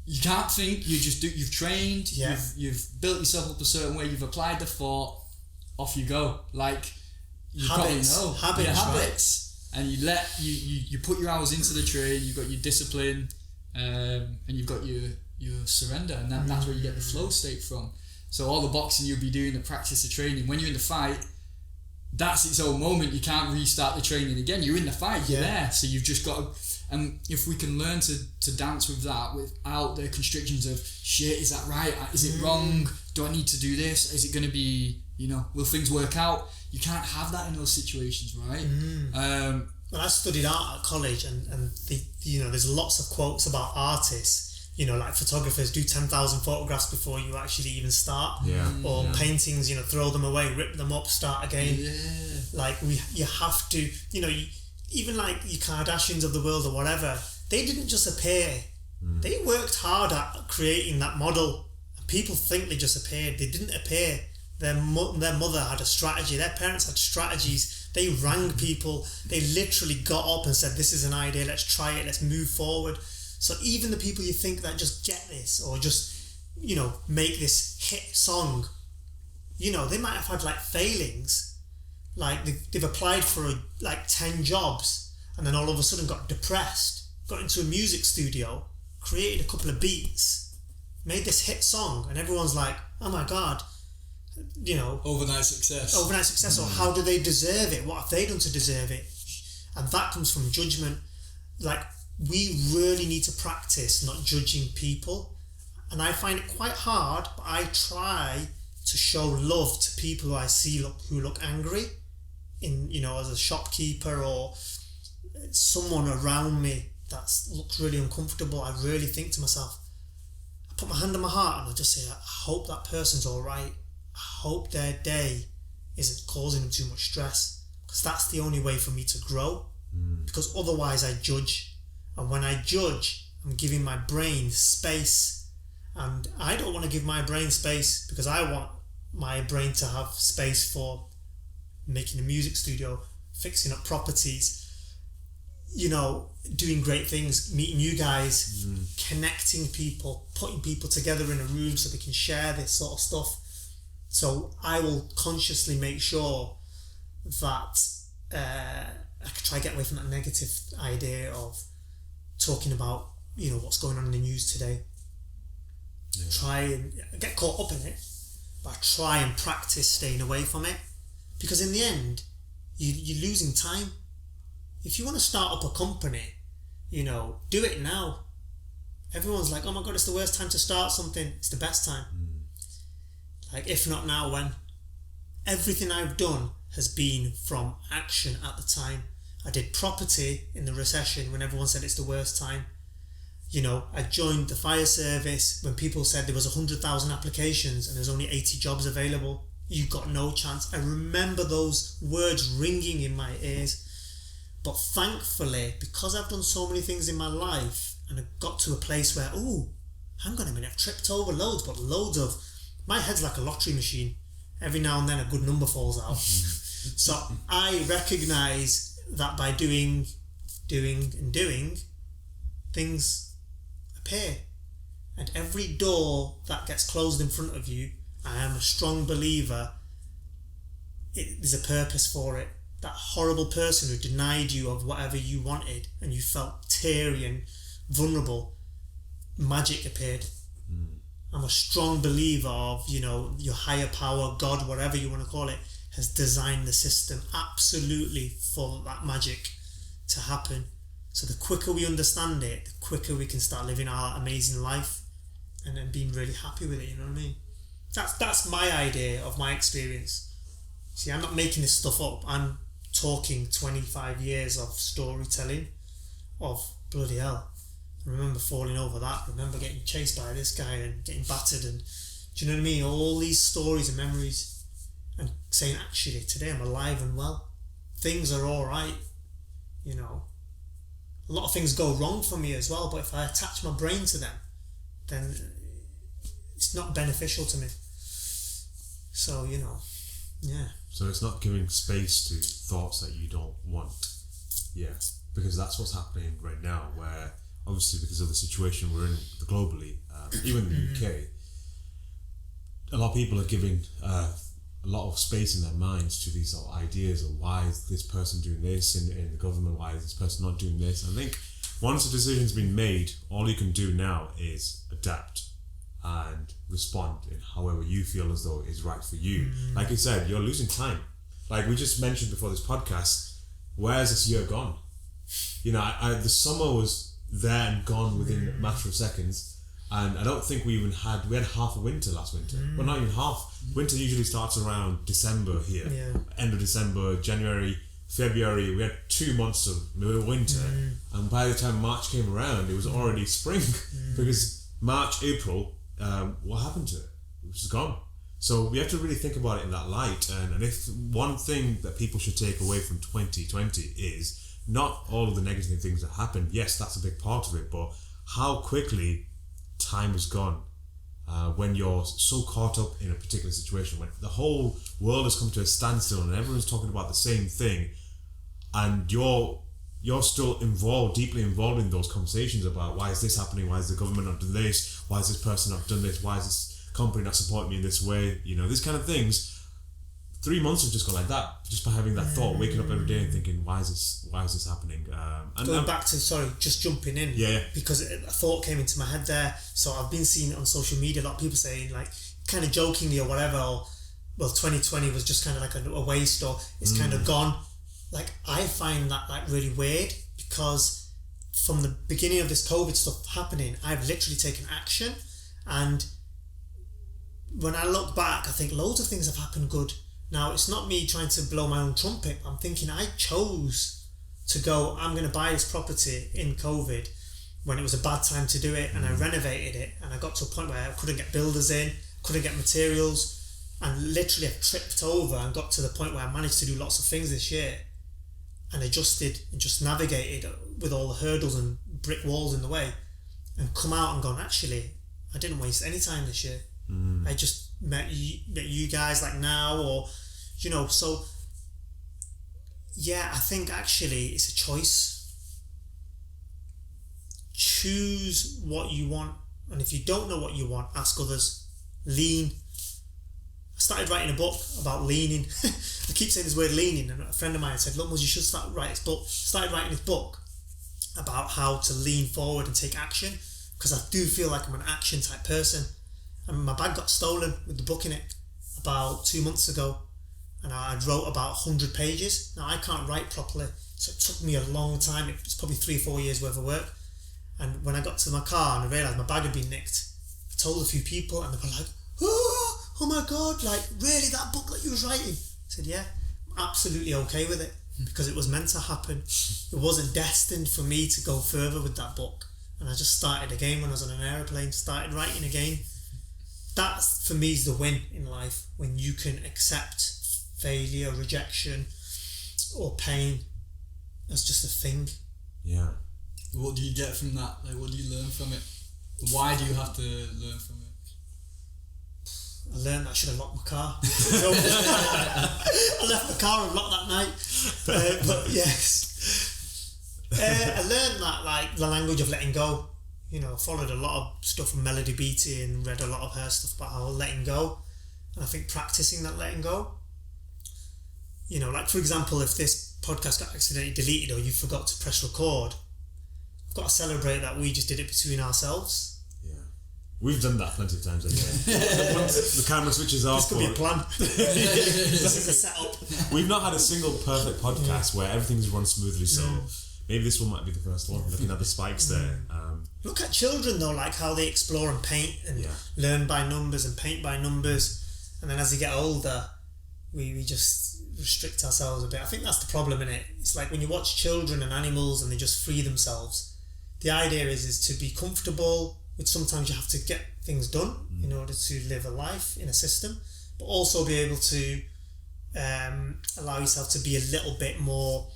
You can't think. You just do. You've trained. Yeah. You've built yourself up a certain way. You've applied the thought. Off you go. Like you Habits. probably know habits. And you put your hours into the train, you've got your discipline, and you've got your surrender, and that's where you get the flow state from. So all the boxing you'll be doing, the practice, the training, when you're in the fight, that's its own moment. You can't restart the training again. You're in the fight, you're there. So you've just got to, and if we can learn to dance with that without the constrictions of, shit, is that right? Is it wrong? Do I need to do this? Is it going to be, will things work out? You can't have that in those situations, right? When I studied art at college, and there's lots of quotes about artists, like photographers do 10,000 photographs before you actually even start, or paintings, throw them away, rip them up, start again. Like you have to, even like your Kardashians of the world or whatever, they didn't just appear. They worked hard at creating that model. People think they just appeared. They didn't appear. Their mother had a strategy. Their parents had strategies. They rang people. They literally got up and said, this is an idea, let's try it, let's move forward. So even the people you think that just get this, or just, make this hit song, they might have had like failings. Like they've applied for 10 jobs, and then all of a sudden got depressed, got into a music studio, created a couple of beats, made this hit song, and everyone's like, oh my God, overnight success, or how do they deserve it? What have they done to deserve it? And that comes from judgment. Like, we really need to practice not judging people, and I find it quite hard, but I try to show love to people who I see who look angry, as a shopkeeper or someone around me that looks really uncomfortable. I really think to myself, I put my hand on my heart and I just say, I hope that person's all right. I hope their day isn't causing them too much stress, because that's the only way for me to grow. Because otherwise I judge, and when I judge, I'm giving my brain space, and I don't want to give my brain space, because I want my brain to have space for making a music studio, fixing up properties, you know, doing great things, meeting you guys, connecting people, putting people together in a room so they can share this sort of stuff. So I will consciously make sure that I could try to get away from that negative idea of talking about, you know, what's going on in the news today. Yeah. Try and get caught up in it, but I try and practice staying away from it, because in the end, you're losing time. If you want to start up a company, you know, do it now. Everyone's like, oh my God, it's the worst time to start something. It's the best time. Like, if not now, when? Everything I've done has been from action at the time. I did property in the recession when everyone said it's the worst time. You know, I joined the fire service when people said there was 100,000 applications and there's only 80 jobs available. You got no chance. I remember those words ringing in my ears. But thankfully, because I've done so many things in my life and I got to a place where, oh, hang on a minute, I've tripped over loads, but loads of... My head's like a lottery machine. Every now and then a good number falls out. So I recognise that by doing, things appear. And every door that gets closed in front of you, I am a strong believer there's a purpose for it. That horrible person who denied you of whatever you wanted and you felt teary and vulnerable, magic appeared. I'm a strong believer of, you know, your higher power, God, whatever you want to call it, has designed the system absolutely for that magic to happen. So the quicker we understand it, the quicker we can start living our amazing life and then being really happy with it, you know what I mean? That's my idea of my experience. See, I'm not making this stuff up. I'm talking 25 years of storytelling of bloody hell. I remember falling over that. I remember getting chased by this guy and getting battered, and do you know what I mean? All these stories and memories, and saying, actually, today I'm alive and well. Things are all right, you know. A lot of things go wrong for me as well, but if I attach my brain to them, then it's not beneficial to me. So, you know, yeah. So it's not giving space to thoughts that you don't want. Yeah, because that's what's happening right now, where obviously because of the situation we're in globally, even in the UK, a lot of people are giving a lot of space in their minds to these ideas of why is this person doing this in the government, why is this person not doing this. I think once a decision's been made, all you can do now is adapt and respond in however you feel as though is right for you. Like you said, you're losing time. Like we just mentioned before this podcast, where's this year gone? You know, the summer was there and gone within a matter of seconds, and I don't think we had half a winter last winter. Well, not even half. Winter usually starts around December here, end of December, January, February. We had 2 months of winter, and by the time March came around, it was already spring because March, April, what happened to it? It was gone. So we have to really think about it in that light, and if one thing that people should take away from 2020 is not all of the negative things that happened. Yes, that's a big part of it, but how quickly time is gone when you're so caught up in a particular situation, when the whole world has come to a standstill and everyone's talking about the same thing, and you're still deeply involved in those conversations about why is this happening, why is the government not done this, why is this person not done this, why is this company not supporting me in this way, you know, these kind of things. 3 months have just gone like that, just by having that thought, waking up every day and thinking, why is this happening? And going back to, just jumping in, because a thought came into my head there. So I've been seeing it on social media, a lot of people saying, like, kind of jokingly or whatever, or, well, 2020 was just kind of like a waste, or it's kind of gone. Like, I find that like really weird, because from the beginning of this COVID stuff happening, I've literally taken action, and when I look back, I think loads of things have happened good. Now, it's not me trying to blow my own trumpet. I'm thinking I chose to go, I'm going to buy this property in COVID when it was a bad time to do it, and I renovated it, and I got to a point where I couldn't get builders in, couldn't get materials, and literally I tripped over and got to the point where I managed to do lots of things this year, and adjusted and just navigated with all the hurdles and brick walls in the way, and come out and gone, actually, I didn't waste any time this year. I just met you guys like now, or so yeah, I think actually it's a choice. Choose what you want, and if you don't know what you want, ask others. Lean. I started writing a book about leaning. I keep saying this word leaning, and a friend of mine said, look, Muzz, you should start writing this book. Started writing this book about how to lean forward and take action, because I do feel like I'm an action type person. And my bag got stolen with the book in it about 2 months ago, and I wrote about 100 pages. Now I can't write properly, so it took me a long time. It was probably 3 or 4 years worth of work. And when I got to my car and I realised my bag had been nicked, I told a few people, and they were like, oh my God, like, really, that book that you was writing? I said, yeah, I'm absolutely okay with it, because it was meant to happen. It wasn't destined for me to go further with that book. And I just started again when I was on an aeroplane, started writing again. That, for me, is the win in life, when you can accept failure, rejection, or pain as just a thing. Yeah. What do you get from that? Like, what do you learn from it? Why do you have to learn from it? I learned that I should have locked my car. I left my car unlocked that night. But yes. I learned that, like, the language of letting go. Followed a lot of stuff from Melody Beattie and read a lot of her stuff about how letting go. And I think practicing that letting go. Like, for example, if this podcast got accidentally deleted or you forgot to press record, I've got to celebrate that we just did it between ourselves. Yeah. We've done that plenty of times anyway. Once the camera switches off. This could be a plan. This is a setup. We've not had a single perfect podcast where everything's run smoothly, so maybe this one might be the first one, looking at the spikes there. Look at children though, like how they explore and paint and learn by numbers and paint by numbers, and then as they get older, we just restrict ourselves a bit. I think that's the problem in it. It's like when you watch children and animals and they just free themselves, the idea is to be comfortable with, sometimes you have to get things done in order to live a life in a system, but also be able to allow yourself to be a little bit more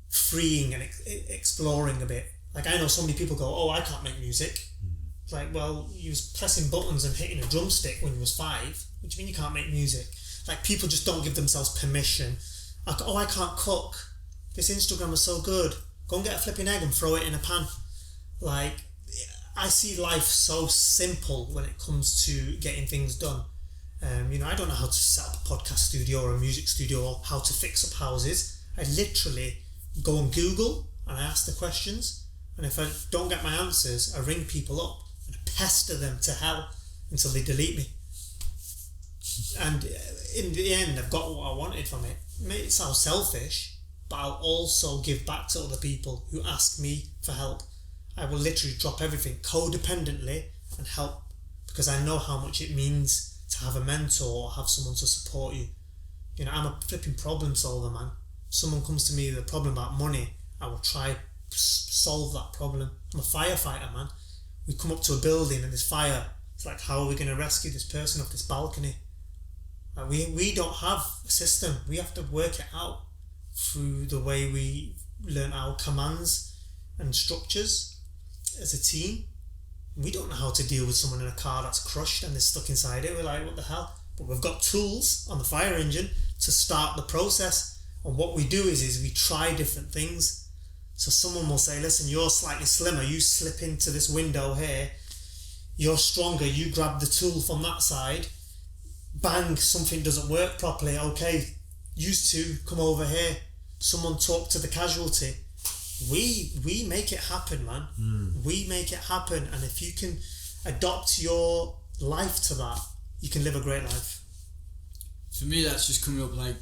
freeing and exploring a bit. Like, I know so many people go, oh, I can't make music. It's like, well, you was pressing buttons and hitting a drumstick when you was 5. What do you mean you can't make music? Like, people just don't give themselves permission. Like, oh, I can't cook. This Instagram is so good. Go and get a flipping egg and throw it in a pan. Like, I see life so simple when it comes to getting things done. I don't know how to set up a podcast studio or a music studio or how to fix up houses. I literally go on Google and I ask the questions, and if I don't get my answers, I ring people up and I pester them to hell until they delete me. And in the end, I've got what I wanted from it. It may sound selfish, but I'll also give back to other people who ask me for help. I will literally drop everything codependently and help, because I know how much it means to have a mentor or have someone to support you. I'm a flipping problem solver, man. Someone comes to me with a problem about money, I will try solve that problem. I'm a firefighter, man. We come up to a building and there's fire. It's like, how are we going to rescue this person off this balcony? Like, we don't have a system. We have to work it out through the way we learn our commands and structures as a team. We don't know how to deal with someone in a car that's crushed and they're stuck inside it. We're like, what the hell? But we've got tools on the fire engine to start the process. And what we do is we try different things. So someone will say, listen, you're slightly slimmer, you slip into this window here, you're stronger, you grab the tool from that side, bang, something doesn't work properly, okay, used to come over here, someone talk to the casualty. We make it happen, man. We make it happen, and if you can adopt your life to that, you can live a great life. For me, that's just coming up like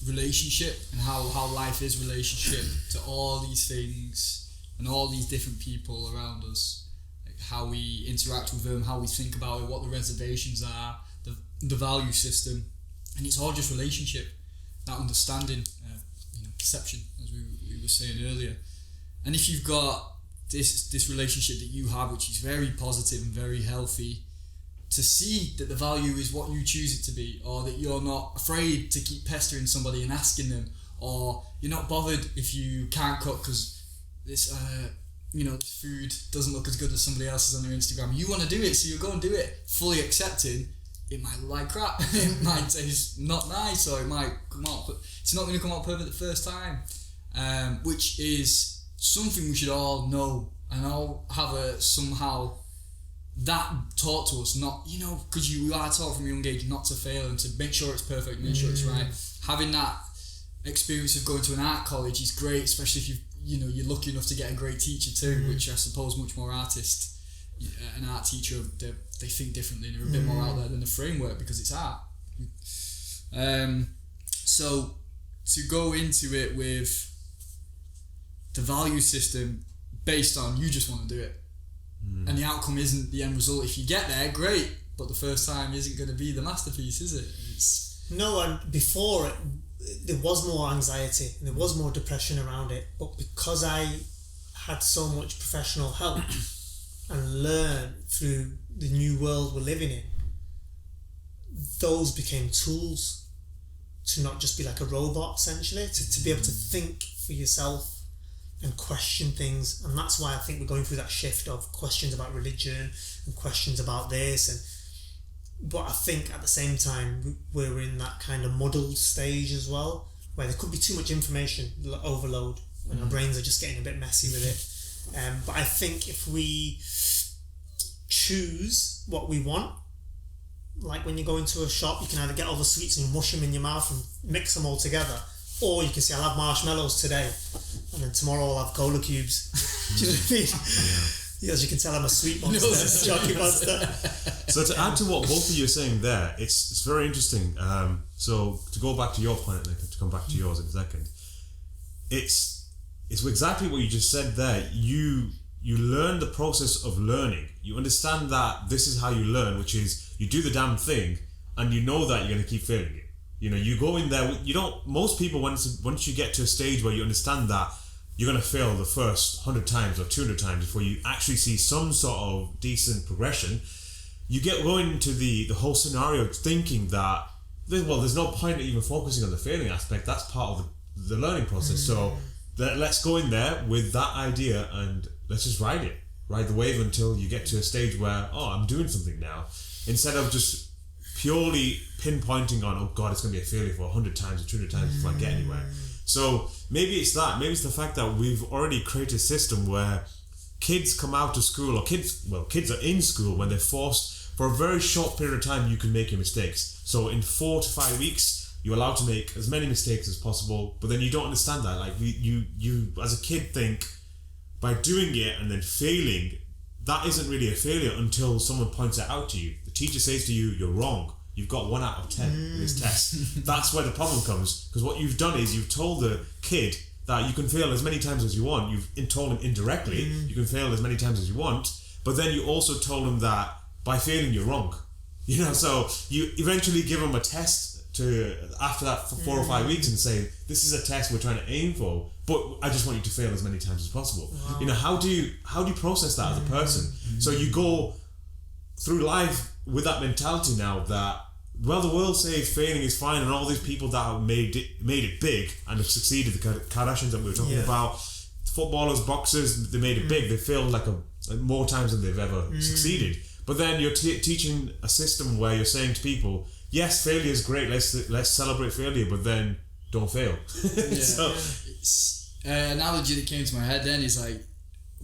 relationship, and how life is relationship to all these things and all these different people around us, like how we interact with them, how we think about it, what the reservations are, the value system, and it's all just relationship, that understanding, perception, as we were saying earlier. And if you've got this relationship that you have, which is very positive and very healthy, to see that the value is what you choose it to be, or that you're not afraid to keep pestering somebody and asking them, or you're not bothered if you can't cook because this food doesn't look as good as somebody else's on their Instagram. You want to do it, so you go and do it, fully accepting it might look like crap. It might taste not nice, or it might come out, but it's not going to come out perfect the first time. Which is something we should all know and all have somehow that taught to us. Not, because you are taught from a young age not to fail and to make sure it's perfect, make sure it's right. Having that experience of going to an art college is great, especially if you're lucky enough to get a great teacher too, which I suppose much more artists, an art teacher, they think differently and they're a bit more out there than the framework because it's art. So to go into it with the value system based on you just want to do it, and the outcome isn't the end result. If you get there, great, but the first time isn't going to be the masterpiece, is it? No, and before it, there was more anxiety and there was more depression around it, but because I had so much professional help and learned through the new world we're living in, those became tools to not just be like a robot, essentially, to be able to think for yourself and question things. And that's why I think we're going through that shift of questions about religion and questions about this. But I think at the same time we're in that kind of muddled stage as well, where there could be too much information overload and our brains are just getting a bit messy with it. But I think if we choose what we want, like when you go into a shop, you can either get all the sweets and mush them in your mouth and mix them all together, or you can say, I'll have marshmallows today and then tomorrow I'll have cola cubes. Do you know what I mean? As you can tell, I'm a sweet monster, jockey monster. So to add to what both of you are saying there, it's very interesting. So to go back to your point, and to come back to yours in a second, it's exactly what you just said there. You learn the process of learning. You understand that this is how you learn, which is you do the damn thing, and you know that you're going to keep failing it. You go in there. Most people, once you get to a stage where you understand that you're going to fail the first 100 times or 200 times before you actually see some sort of decent progression, you get going into the whole scenario thinking that, there's no point in even focusing on the failing aspect. That's part of the learning process. So let's go in there with that idea and let's just ride the wave until you get to a stage where, I'm doing something now, instead of just purely pinpointing on, oh God, it's going to be a failure for 100 times or 200 times before I get anywhere. So maybe it's that. Maybe it's the fact that we've already created a system where kids come out of school, or kids are in school when they're forced, for a very short period of time, you can make your mistakes. So in 4 to 5 weeks, you're allowed to make as many mistakes as possible, but then you don't understand that. Like you as a kid think, by doing it and then failing, that isn't really a failure until someone points it out to you. The teacher says to you, you're wrong. You've got 1 out of 10 in this test. That's where the problem comes, because what you've done is you've told the kid that you can fail as many times as you want. You've told him indirectly you can fail as many times as you want, but then you also told him that by failing you're wrong. So you eventually give him a test after that for 4 or 5 weeks and say, this is a test we're trying to aim for, but I just want you to fail as many times as possible. Wow. How do you process that as a person? So you go through life with that mentality now that, the world says failing is fine, and all these people that have made it big and have succeeded, the Kardashians that we were talking about, footballers, boxers, they made it big. They failed like more times than they've ever succeeded. But then you're teaching a system where you're saying to people, yes, failure is great. Let's celebrate failure, but then don't fail. An analogy that came to my head then is like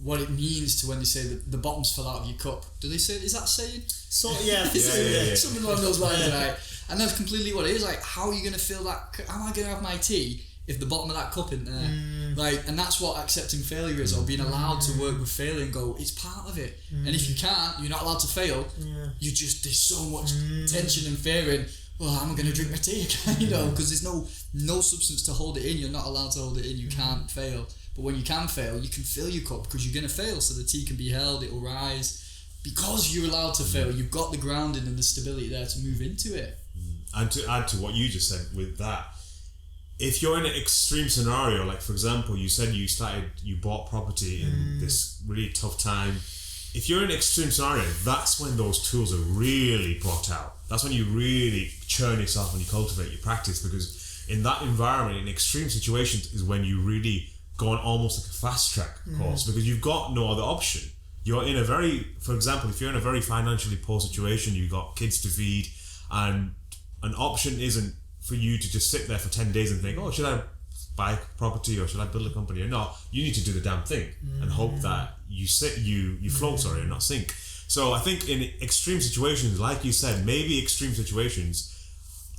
what it means to when they say that the bottoms fell out of your cup. Do they say, is that saying? So yeah. Something along those lines, right? And that's completely what it is. Like, how are you going to fill that? How am I going to have my tea if the bottom of that cup isn't there? And that's what accepting failure is, or being allowed to work with failure and go, it's part of it. And if you can't, you're not allowed to fail. There's so much tension and fear in, well, how am I going to drink my tea again? Because there's no substance to hold it in. You're not allowed to hold it in. You can't fail. But when you can fail, you can fill your cup because you're going to fail. So the tea can be held, it will rise. Because you're allowed to fail, you've got the grounding and the stability there to move into it. And to add to what you just said with that, if you're in an extreme scenario, like for example, you said you bought property in this really tough time. If you're in an extreme scenario, that's when those tools are really brought out. That's when you really churn yourself and you cultivate your practice, because in that environment, in extreme situations, is when you really go on almost like a fast track course, because you've got no other option. You're in for example, if you're in a very financially poor situation, you've got kids to feed, And an option isn't for you to just sit there for 10 days and think, oh, should I buy property or should I build a company or not? You need to do the damn thing and hope that you float, and not sink. So I think in extreme situations, like you said, maybe extreme situations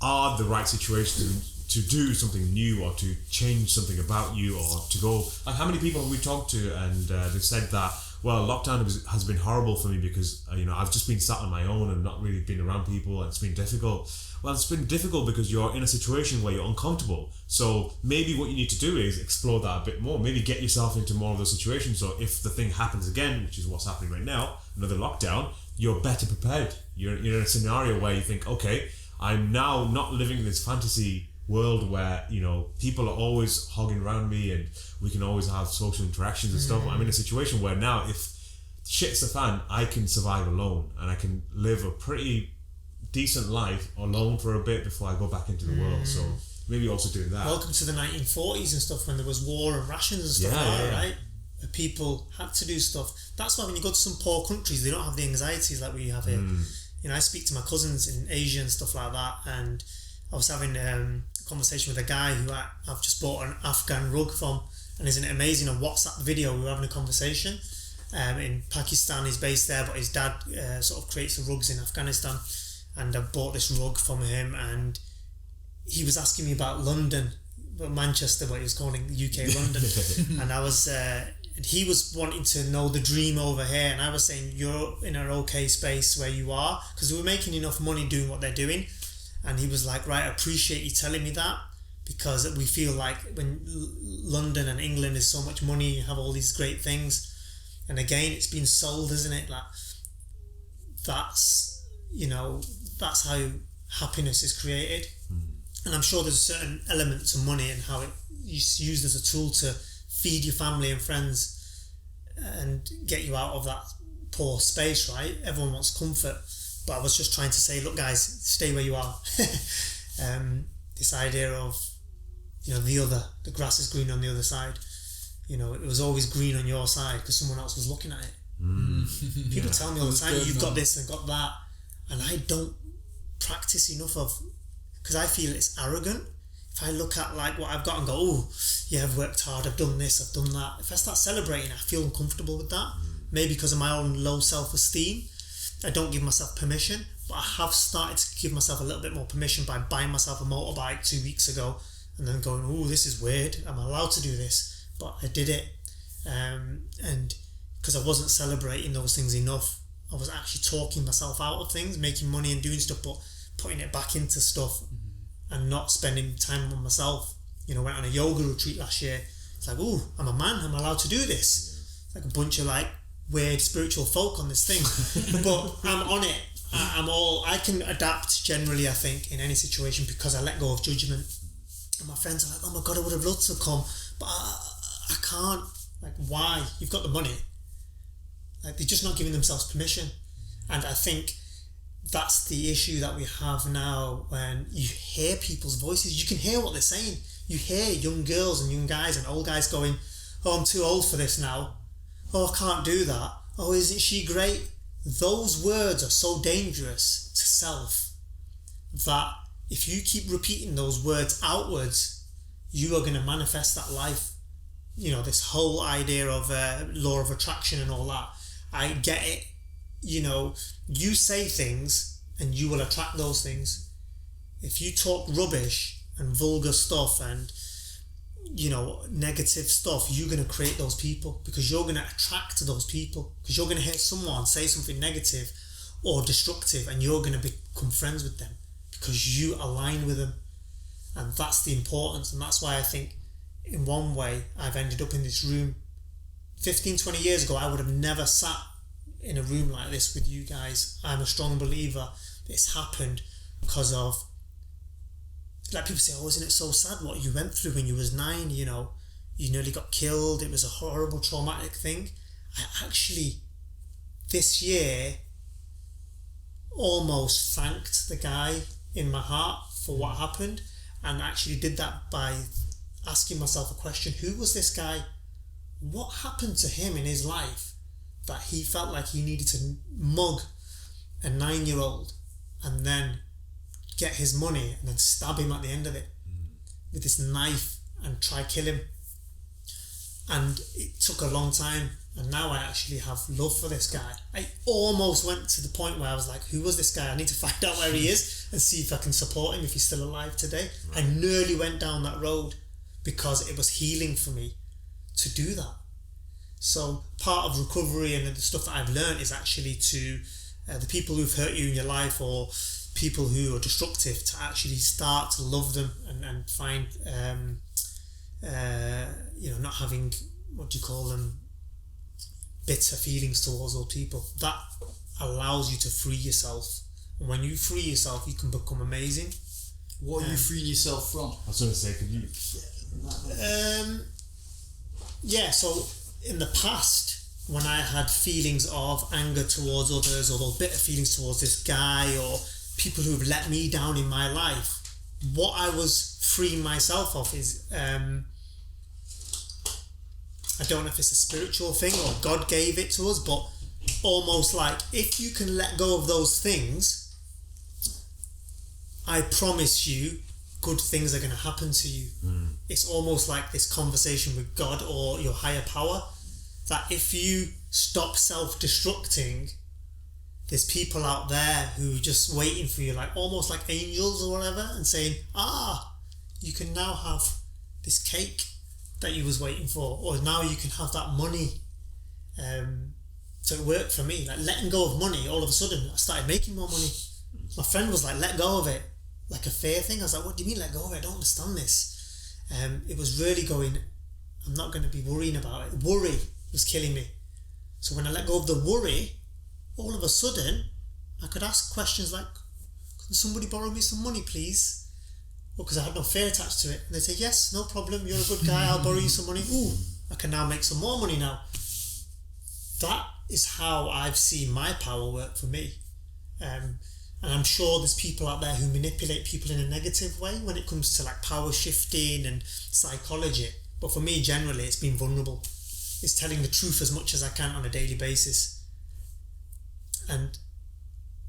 are the right situation to do something new or to change something about you, or to go, like, how many people have we talked to and they've said that, well, lockdown has been horrible for me because I've just been sat on my own and not really been around people, and it's been difficult. Well, it's been difficult because you're in a situation where you're uncomfortable. So maybe what you need to do is explore that a bit more. Maybe get yourself into more of those situations. So if the thing happens again, which is what's happening right now, another lockdown, you're better prepared. You're in a scenario where you think, okay, I'm now not living in this fantasy world where people are always hogging around me and we can always have social interactions and stuff. I'm in a situation where now, if shit's the fan, I can survive alone and I can live a pretty decent life alone for a bit before I go back into the world. So maybe also doing that. Welcome to the 1940s and stuff, when there was war and rations and stuff like that, right? Where people had to do stuff. That's why when you go to some poor countries, they don't have the anxieties like we have here. I speak to my cousins in Asia and stuff like that, and I was having a conversation with a guy who I've just bought an Afghan rug from, and isn't it amazing? On WhatsApp video, we were having a conversation. In Pakistan, he's based there, but his dad sort of creates the rugs in Afghanistan, and I bought this rug from him, and he was asking me about London, Manchester, but he was calling UK London, and I was, and he was wanting to know the dream over here, and I was saying, you're in an okay space where you are, because we were making enough money doing what they're doing. And he was like, right, I appreciate you telling me that, because we feel like when London and England is so much money, you have all these great things. And again, it's been sold, isn't it? Like, that's how happiness is created. And I'm sure there's a certain element to money and how it's used as a tool to feed your family and friends and get you out of that poor space, right? Everyone wants comfort. But I was just trying to say, look, guys, stay where you are. This idea of, the grass is green on the other side. It was always green on your side because someone else was looking at it. People tell me all the time, you've got this and got that. And I don't practice enough of, because I feel it's arrogant. If I look at like what I've got and go, oh, yeah, I've worked hard, I've done this, I've done that. If I start celebrating, I feel uncomfortable with that. Maybe because of my own low self-esteem. I don't give myself permission, but I have started to give myself a little bit more permission by buying myself a motorbike 2 weeks ago and then going, oh, this is weird, I'm allowed to do this, but I did it. And because I wasn't celebrating those things enough, I was actually talking myself out of things, making money and doing stuff, but putting it back into stuff and not spending time on myself. Went on a yoga retreat last year. It's like, oh, I'm a man, I'm allowed to do this. It's like a bunch of weird spiritual folk on this thing, but I'm on it. I can adapt generally, I think, in any situation because I let go of judgment. And my friends are like, oh my God, I would have loved to come, but I can't. Like, why? You've got the money. Like, they're just not giving themselves permission. And I think that's the issue that we have now when you hear people's voices. You can hear what they're saying. You hear young girls and young guys and old guys going, oh, I'm too old for this now. Oh, I can't do that. Oh, isn't she great? Those words are so dangerous to self that if you keep repeating those words outwards, you are going to manifest that life. This whole idea of law of attraction and all that. I get it. You say things and you will attract those things. If you talk rubbish and vulgar stuff and negative stuff, you're going to create those people because you're going to attract those people because you're going to hear someone say something negative or destructive and you're going to become friends with them because you align with them. And that's the importance, and that's why I think in one way I've ended up in this room. 15-20 years ago I would have never sat in a room like this with you guys. I'm a strong believer it's happened because of, like, people say, oh, isn't it so sad what you went through when you was 9, you nearly got killed, it was a horrible traumatic thing. I actually this year almost thanked the guy in my heart for what happened, and actually did that by asking myself a question: who was this guy? What happened to him in his life that he felt like he needed to mug a 9-year-old and then get his money and then stab him at the end of it with this knife and try kill him. And it took a long time, and now I actually have love for this guy. I almost went to the point where I was like, who was this guy? I need to find out where he is and see if I can support him if he's still alive today. Right. I nearly went down that road because it was healing for me to do that. So part of recovery and the stuff that I've learned is actually to the people who've hurt you in your life, or people who are destructive, to actually start to love them and find not having, what do you call them, bitter feelings towards those people. That allows you to free yourself, and when you free yourself you can become amazing. What are you freeing yourself from? I was going to say, could you so in the past, when I had feelings of anger towards others, or those bitter feelings towards this guy, or people who've let me down in my life, what I was freeing myself of is, I don't know if it's a spiritual thing or God gave it to us, but almost like, if you can let go of those things, I promise you good things are going to happen to you. It's almost like this conversation with God or your higher power, that if you stop self-destructing, there's people out there who are just waiting for you, like almost like angels or whatever, and saying, you can now have this cake that you was waiting for, or now you can have that money. So it worked for me, like letting go of money. All of a sudden I started making more money. My friend was like, let go of it, like a fear thing. I was like, what do you mean let go of it? I don't understand this. It was really going, I'm not going to be worrying about it. Worry was killing me. So when I let go of the worry, all of a sudden I could ask questions like, can somebody borrow me some money please? Well, because I had no fear attached to it. And they say, yes, no problem, you're a good guy, I'll borrow you some money. Ooh, I can now make some more money now. That is how I've seen my power work for me. And I'm sure there's people out there who manipulate people in a negative way when it comes to like power shifting and psychology. But for me, generally, it's being vulnerable. It's telling the truth as much as I can on a daily basis. And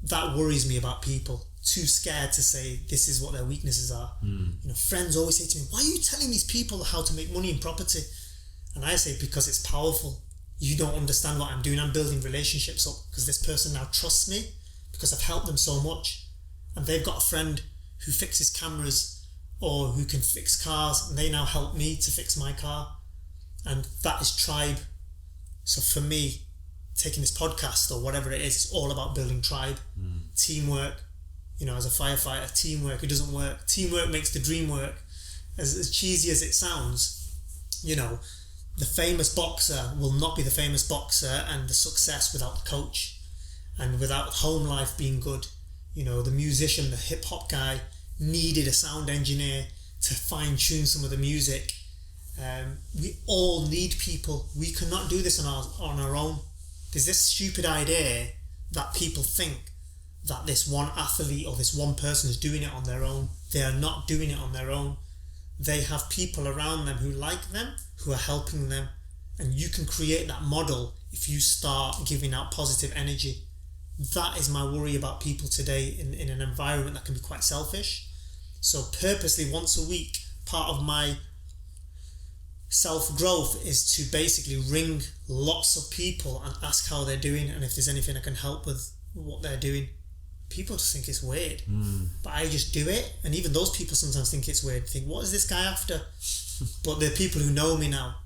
that worries me about people. Too scared to say this is what their weaknesses are. Friends always say to me, why are you telling these people how to make money in property? And I say, because it's powerful. You don't understand what I'm doing. I'm building relationships up because this person now trusts me because I've helped them so much. And they've got a friend who fixes cameras or who can fix cars, and they now help me to fix my car. And that is tribe. So for me, taking this podcast or whatever it is, it's all about building tribe, teamwork. As a firefighter, teamwork, it doesn't work. Teamwork makes the dream work. As cheesy as it sounds, the famous boxer will not be the famous boxer and the success without the coach, and without home life being good. The musician, the hip hop guy needed a sound engineer to fine tune some of the music. We all need people. We cannot do this on our own. There's this stupid idea that people think that this one athlete or this one person is doing it on their own. They are not doing it on their own. They have people around them who like them, who are helping them, and you can create that model if you start giving out positive energy. That is my worry about people today in an environment that can be quite selfish. So purposely once a week, part of my self-growth is to basically ring lots of people and ask how they're doing and if there's anything I can help with what they're doing. People just think it's weird, but I just do it. And even those people sometimes think it's weird, think, what is this guy after? But they're people who know me now.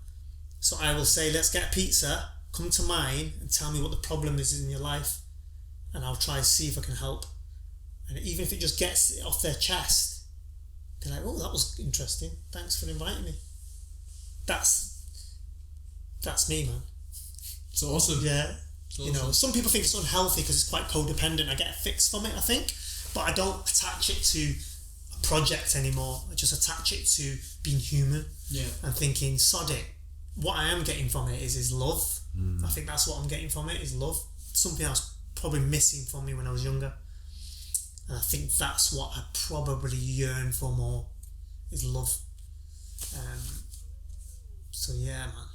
So I will say, let's get a pizza, come to mine and tell me what the problem is in your life. And I'll try to see if I can help. And even if it just gets it off their chest, they're like, oh, that was interesting. Thanks for inviting me. That's me, man. It's awesome. Yeah. Some people think it's unhealthy because it's quite codependent. I get a fix from it, I think, but I don't attach it to a project anymore. I just attach it to being human and thinking, sod it. What I am getting from it is love. I think that's what I'm getting from it, is love. Something I was probably missing from me when I was younger. And I think that's what I probably yearn for more, is love. So yeah, man.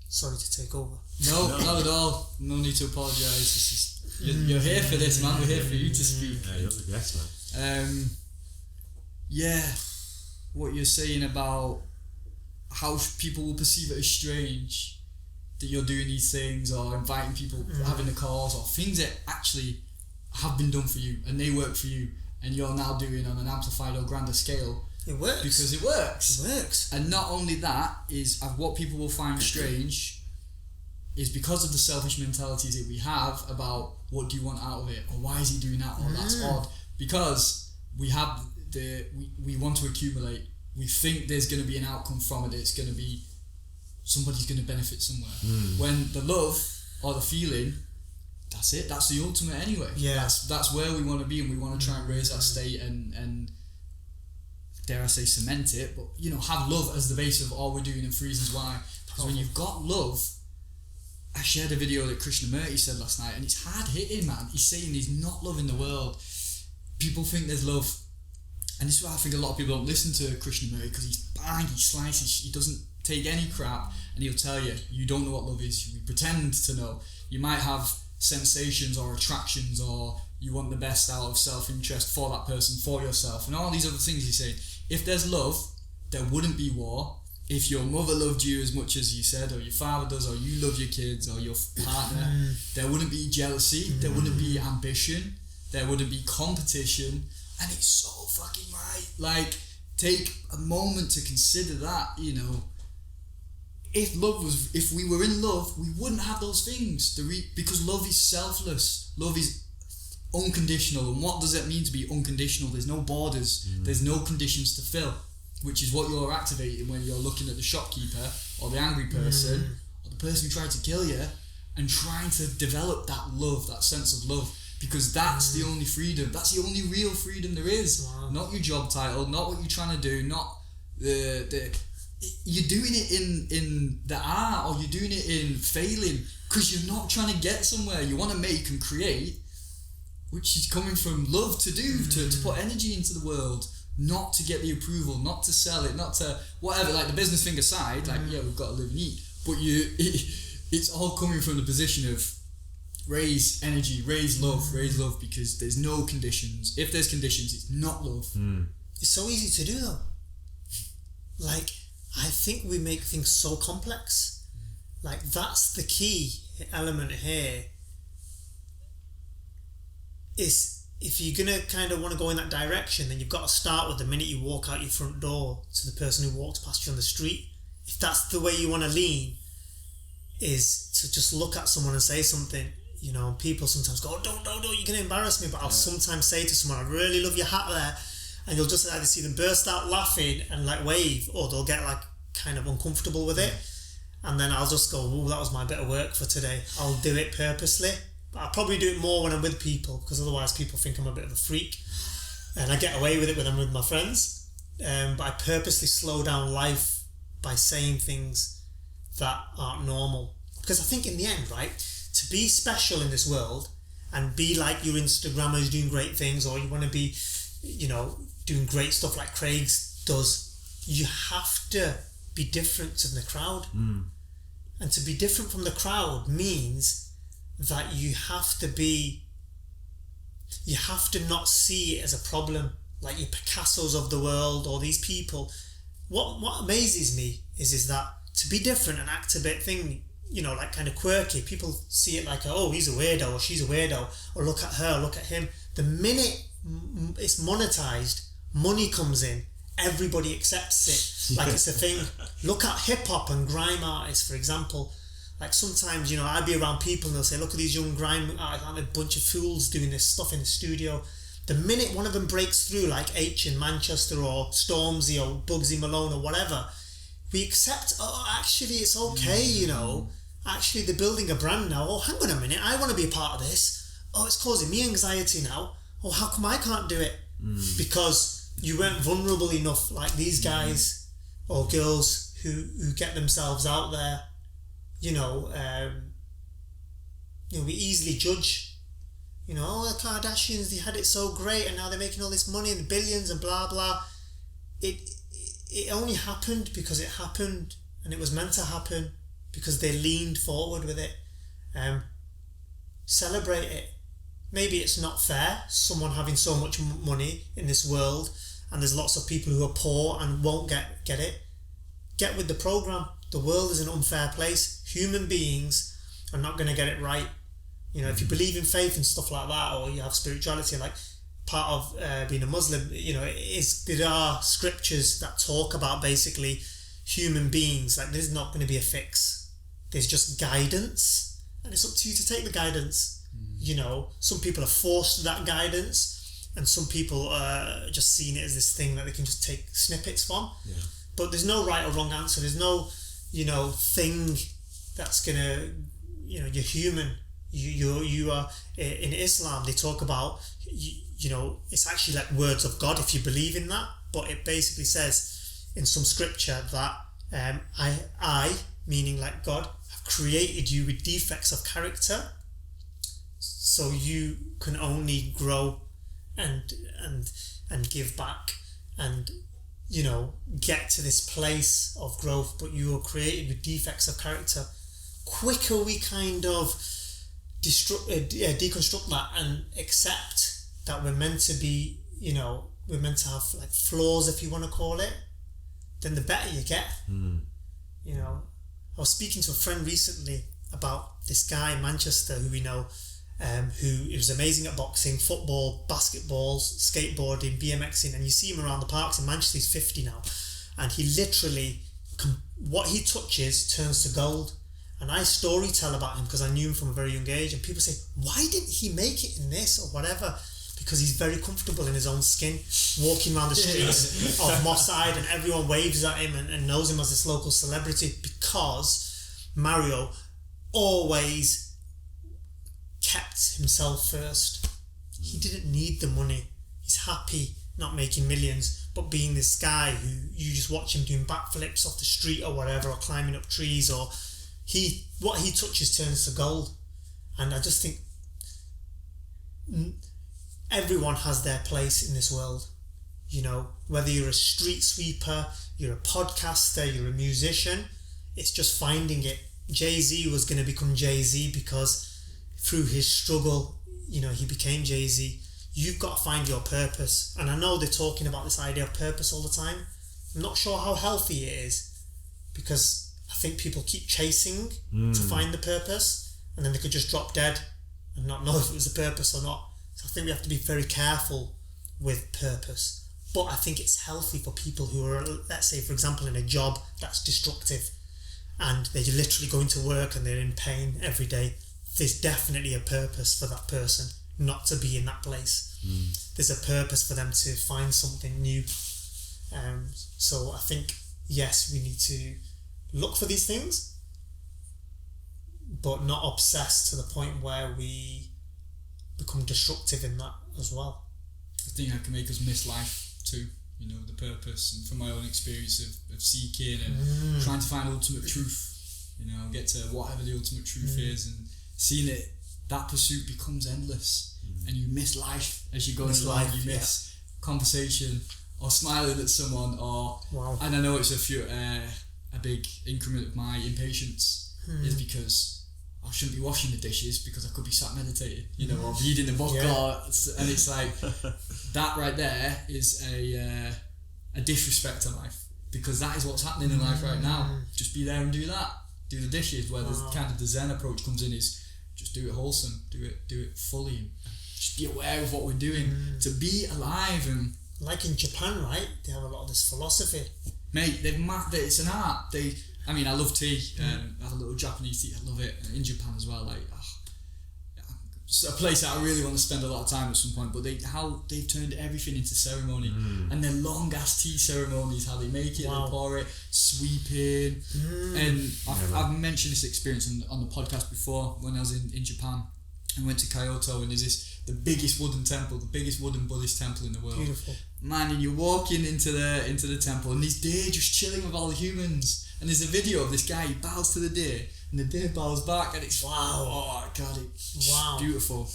Sorry to take over. No, not at all. No need to apologise. You're here for this, man. We're here for you to speak. Yeah, you're the guest, man. what you're saying about how people will perceive it as strange that you're doing these things or inviting people, having a cause or things that actually have been done for you and they work for you and you're now doing on an amplified or grander scale. It works. Because it works. It works. And not only that, is what people will find strange is because of the selfish mentalities that we have about what do you want out of it, or why is he doing that, or that's odd. Because we have we want to accumulate. We think there's going to be an outcome from it. It's going to be somebody's going to benefit somewhere. When the love or the feeling, that's it. That's the ultimate anyway. Yeah. That's where we want to be, and we want to try and raise that state and dare I say cement it, but have love as the base of all we're doing and for reasons why. Because when you've got love, I shared a video that Krishnamurti said last night, and it's hard hitting, man. He's saying he's not loving the world. People think there's love, and this is why I think a lot of people don't listen to Krishnamurti, because he's bang, he slices, he doesn't take any crap, and he'll tell you, you don't know what love is. We pretend to know. You might have sensations or attractions, or you want the best out of self-interest for that person, for yourself, and all these other things he's saying. If there's love, there wouldn't be war. If your mother loved you as much as you said, or your father does, or you love your kids, or your partner, there wouldn't be jealousy, there wouldn't be ambition, there wouldn't be competition, and it's so fucking right. Like, take a moment to consider that, If we were in love, we wouldn't have those things. Because love is selfless. Love is unconditional. And what does it mean to be unconditional? There's no borders. There's no conditions to fill, which is what you're activating when you're looking at the shopkeeper or the angry person or the person who tried to kill you, and trying to develop that love, that sense of love, because that's the only freedom. That's the only real freedom there is. Wow. Not your job title, not what you're trying to do, not you're doing it in the art, or you're doing it in failing because you're not trying to get somewhere. You want to make and create, which is coming from love to do, to put energy into the world, not to get the approval, not to sell it, not to whatever, like the business thing aside, like we've got to live and eat, but it's all coming from the position of raise energy, raise love, because there's no conditions. If there's conditions, it's not love. It's so easy to do though. Like, I think we make things so complex. Like, that's the key element here, is if you're going to kind of want to go in that direction, then you've got to start with the minute you walk out your front door to the person who walks past you on the street. If that's the way you want to lean, is to just look at someone and say something. People sometimes go, don't, you're going to embarrass me. But I'll sometimes say to someone, I really love your hat there. And you'll just either see them burst out laughing and like wave, or they'll get like kind of uncomfortable with it. And then I'll just go, oh, that was my bit of work for today. I'll do it purposely. But I'll probably do it more when I'm with people, because otherwise people think I'm a bit of a freak. And I get away with it when I'm with my friends. But I purposely slow down life by saying things that aren't normal. Because I think in the end, right, to be special in this world and be like your Instagrammers doing great things, or you want to be, doing great stuff like Craig does, you have to be different to the crowd. And to be different from the crowd means that you have to not see it as a problem, like your Picassos of the world or these people. What amazes me is that to be different and act a bit like kind of quirky, people see it like, oh, he's a weirdo or she's a weirdo, or look at her, look at him. The minute it's monetized, money comes in, everybody accepts it like it's a thing. Look at hip-hop and grime artists, for example. Like sometimes, I'd be around people and they'll say, look at these young grime artists, I'm a bunch of fools doing this stuff in the studio. The minute one of them breaks through, like H in Manchester or Stormzy or Bugsy Malone or whatever, we accept, actually it's okay, Actually they're building a brand now. Oh, hang on a minute, I want to be a part of this. Oh, it's causing me anxiety now. Oh, how come I can't do it? Because you weren't vulnerable enough, like these guys or girls who get themselves out there. We easily judge. The Kardashians, they had it so great and now they're making all this money and billions and blah blah. It only happened because it happened, and it was meant to happen because they leaned forward with it. Celebrate it. Maybe it's not fair, someone having so much money in this world and there's lots of people who are poor and won't get it. Get with the program. The world is an unfair place. Human beings are not going to get it right. You know, if you believe in faith and stuff like that, or you have spirituality, like part of being a Muslim, you know, there are scriptures that talk about basically human beings. Like, there's not going to be a fix. There's just guidance, and it's up to you to take the guidance. You know, some people are forced to that guidance, and some people are just seeing it as this thing that they can just take snippets from. Yeah. But there's no right or wrong answer. There's no, you know, thing that's gonna, you know, you're human. You are, in Islam they talk about, you know, it's actually like words of God if you believe in that, but it basically says in some scripture that I meaning like God, have created you with defects of character, so you can only grow and give back and, you know, get to this place of growth, but you were created with defects of character. Quicker we kind of deconstruct that and accept that we're meant to be, you know, we're meant to have like flaws, if you want to call it, then the better you get. You know, I was speaking to a friend recently about this guy in Manchester who we know, who was amazing at boxing, football, basketball, skateboarding, BMXing, and you see him around the parks in Manchester. He's 50 now, and he literally, what he touches turns to gold. And I story tell about him because I knew him from a very young age, and people say, why didn't he make it in this or whatever? Because he's very comfortable in his own skin, walking around the streets of Moss Side, and everyone waves at him and knows him as this local celebrity, because Mario always kept himself first. He didn't need the money. He's happy not making millions, but being this guy who you just watch him doing backflips off the street or whatever, or climbing up trees, or what he touches turns to gold. And I just think everyone has their place in this world. You know, whether you're a street sweeper, you're a podcaster, you're a musician, it's just finding it. Jay-Z was going to become Jay-Z because through his struggle, you know, he became Jay-Z. You've got to find your purpose. And I know they're talking about this idea of purpose all the time. I'm not sure how healthy it is, because I think people keep chasing to find the purpose, and then they could just drop dead and not know if it was a purpose or not. So I think we have to be very careful with purpose. But I think it's healthy for people who are, let's say, for example, in a job that's destructive and they're literally going to work and they're in pain every day. There's definitely a purpose for that person not to be in that place. There's a purpose for them to find something new. So I think, yes, we need to look for these things, but not obsessed to the point where we become destructive in that as well. I think that can make us miss life too, you know, the purpose. And from my own experience of seeking and trying to find ultimate truth, you know, get to whatever the ultimate truth is, and seeing it, that pursuit becomes endless, and you miss life as you go along. You miss conversation or smiling at someone, or and I know it's a big increment of my impatience is because I shouldn't be washing the dishes because I could be sat meditating, you know, or reading a book, and it's like that right there is a disrespect to life, because that is what's happening in life right now. Just be there and do that, do the dishes. Where there's kind of the Zen approach comes in, is just do it wholesome, do it fully, and just be aware of what we're doing to be alive. And like in Japan, right, they have a lot of this philosophy. Mate, it's an art. I mean, I love tea. I have a little Japanese tea. I love it. In Japan as well. Like, it's a place that I really want to spend a lot of time at some point. But they've turned everything into ceremony, and their long ass tea ceremonies, how they make it, they pour it, sweeping. And I've mentioned this experience on the podcast before when I was in Japan. I went to Kyoto, and there's the biggest wooden temple, the biggest wooden Buddhist temple in the world. Beautiful. Man, and you're walking into the temple, and this deer just chilling with all the humans. And there's a video of this guy, he bows to the deer, and the deer bows back, and it's oh god, it's beautiful.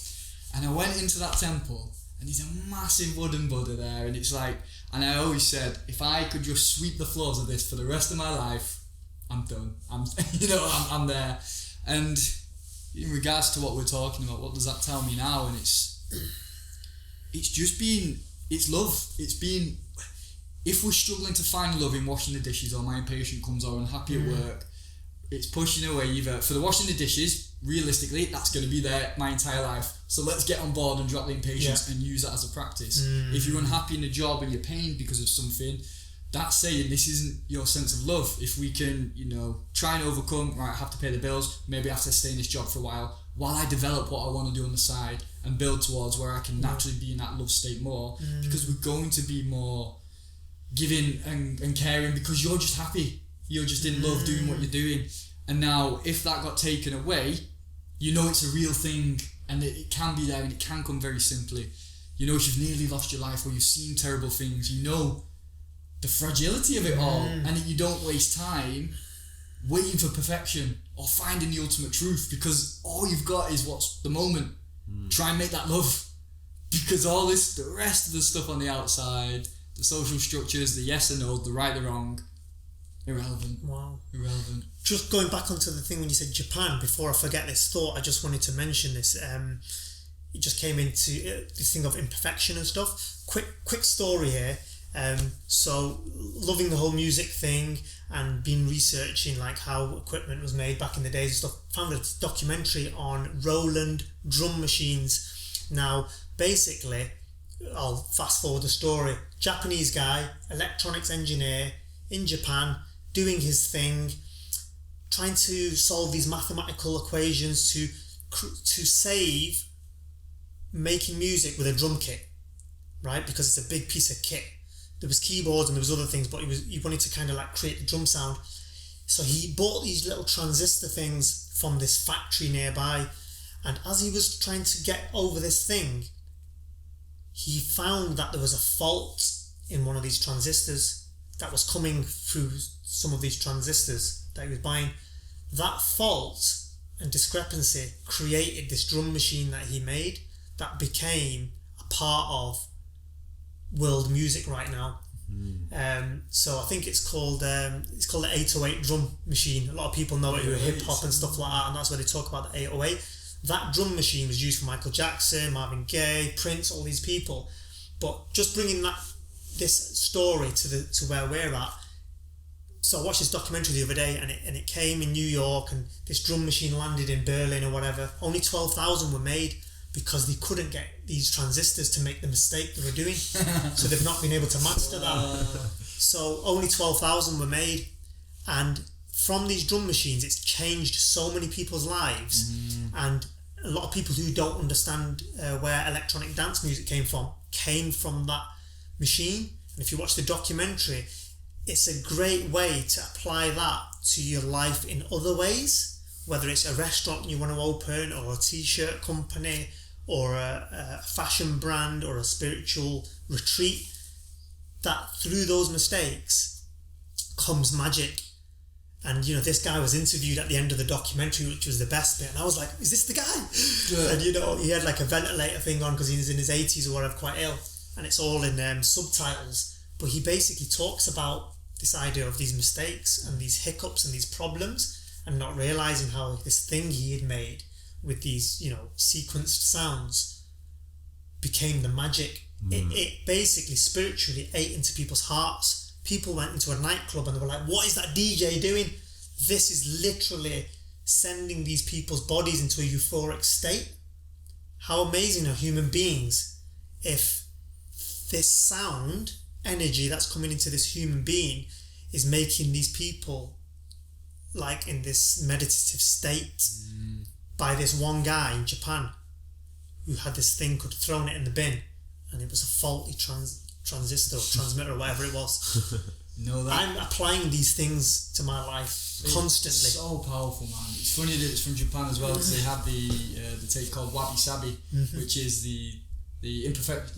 And I went into that temple, and there's a massive wooden Buddha there, and it's like, and I always said, if I could just sweep the floors of this for the rest of my life, I'm done. I'm there. And in regards to what we're talking about, what does that tell me now? And it's just being it's love. It's being, if we're struggling to find love in washing the dishes, or my impatient comes, or unhappy at work, it's pushing away either for the washing the dishes. Realistically, that's going to be there my entire life. So let's get on board and drop the impatience and use that as a practice. If you're unhappy in a job and you're pained because of something, that's saying this isn't your sense of love. If we can, try and overcome, right, I have to pay the bills, maybe I have to stay in this job for a while I develop what I want to do on the side and build towards where I can naturally be in that love state more, because we're going to be more giving and caring because you're just happy. You're just in love doing what you're doing. And now, if that got taken away, it's a real thing, and it can be there, and it can come very simply. If you've nearly lost your life, or you've seen terrible things, the fragility of it all, and that you don't waste time waiting for perfection or finding the ultimate truth, because all you've got is what's the moment. Try and make that love, because the rest of the stuff on the outside, the social structures, the yes and no, the right, the wrong, irrelevant. Wow. Irrelevant. Just going back onto the thing when you said Japan, before I forget this thought, I just wanted to mention this. It just came into this thing of imperfection and stuff. Quick story here. So loving the whole music thing and been researching like how equipment was made back in the days and stuff. Found a documentary on Roland drum machines. Now, basically, I'll fast forward the story. Japanese guy, electronics engineer in Japan, doing his thing, trying to solve these mathematical equations to save making music with a drum kit, right? Because it's a big piece of kit. There was keyboards and there was other things, but he wanted to kind of like create the drum sound. So he bought these little transistor things from this factory nearby, and as he was trying to get over this thing, he found that there was a fault in one of these transistors that was coming through some of these transistors that he was buying. That fault and discrepancy created this drum machine that he made that became a part of world music right now. So I think it's called the 808 drum machine. A lot of people know it with hip hop and stuff like that, and that's where they talk about the 808. That drum machine was used for Michael Jackson, Marvin Gaye, Prince, all these people. But just bringing this story to where we're at. So I watched this documentary the other day, and it came in New York, and this drum machine landed in Berlin or whatever. Only 12,000 were made because they couldn't get these transistors to make the mistake they were doing. So they've not been able to master that. So only 12,000 were made, and from these drum machines, it's changed so many people's lives. And a lot of people who don't understand where electronic dance music came from that machine. And if you watch the documentary, it's a great way to apply that to your life in other ways, whether it's a restaurant you want to open, or a t-shirt company, or a fashion brand, or a spiritual retreat, that through those mistakes comes magic. And this guy was interviewed at the end of the documentary, which was the best bit, and I was like, is this the guy? And he had like a ventilator thing on because he was in his 80s or whatever, quite ill, and it's all in subtitles. But he basically talks about this idea of these mistakes and these hiccups and these problems, and not realizing how this thing he had made with these sequenced sounds became the magic. It basically spiritually ate into people's hearts. People went into a nightclub and they were like, what is that DJ doing? This is literally sending these people's bodies into a euphoric state. How amazing are human beings if this sound energy that's coming into this human being is making these people like in this meditative state. By this one guy in Japan who had this thing, could have thrown it in the bin, and it was a faulty transistor or transmitter or whatever it was. I'm applying these things to my life constantly. It's so powerful, man. It's funny that it's from Japan as well, because they have the tape called wabi sabi, which is the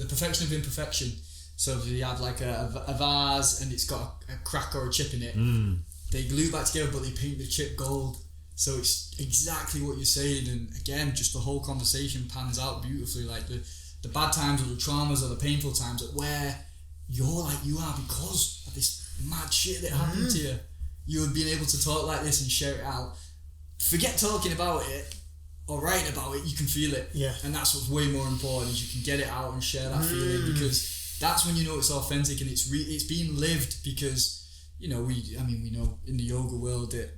perfection of imperfection. So if you have like a vase and it's got a crack or a chip in it, they glue back together, but they paint the chip gold. So it's exactly what you're saying, and again, just the whole conversation pans out beautifully. Like the bad times or the traumas or the painful times, where you're like you are because of this mad shit that happened to you. You being able to talk like this and share it out. Forget talking about it or writing about it, you can feel it. Yeah. And that's what's way more important, is you can get it out and share that feeling, because that's when you know it's authentic and it's being lived, because we know in the yoga world that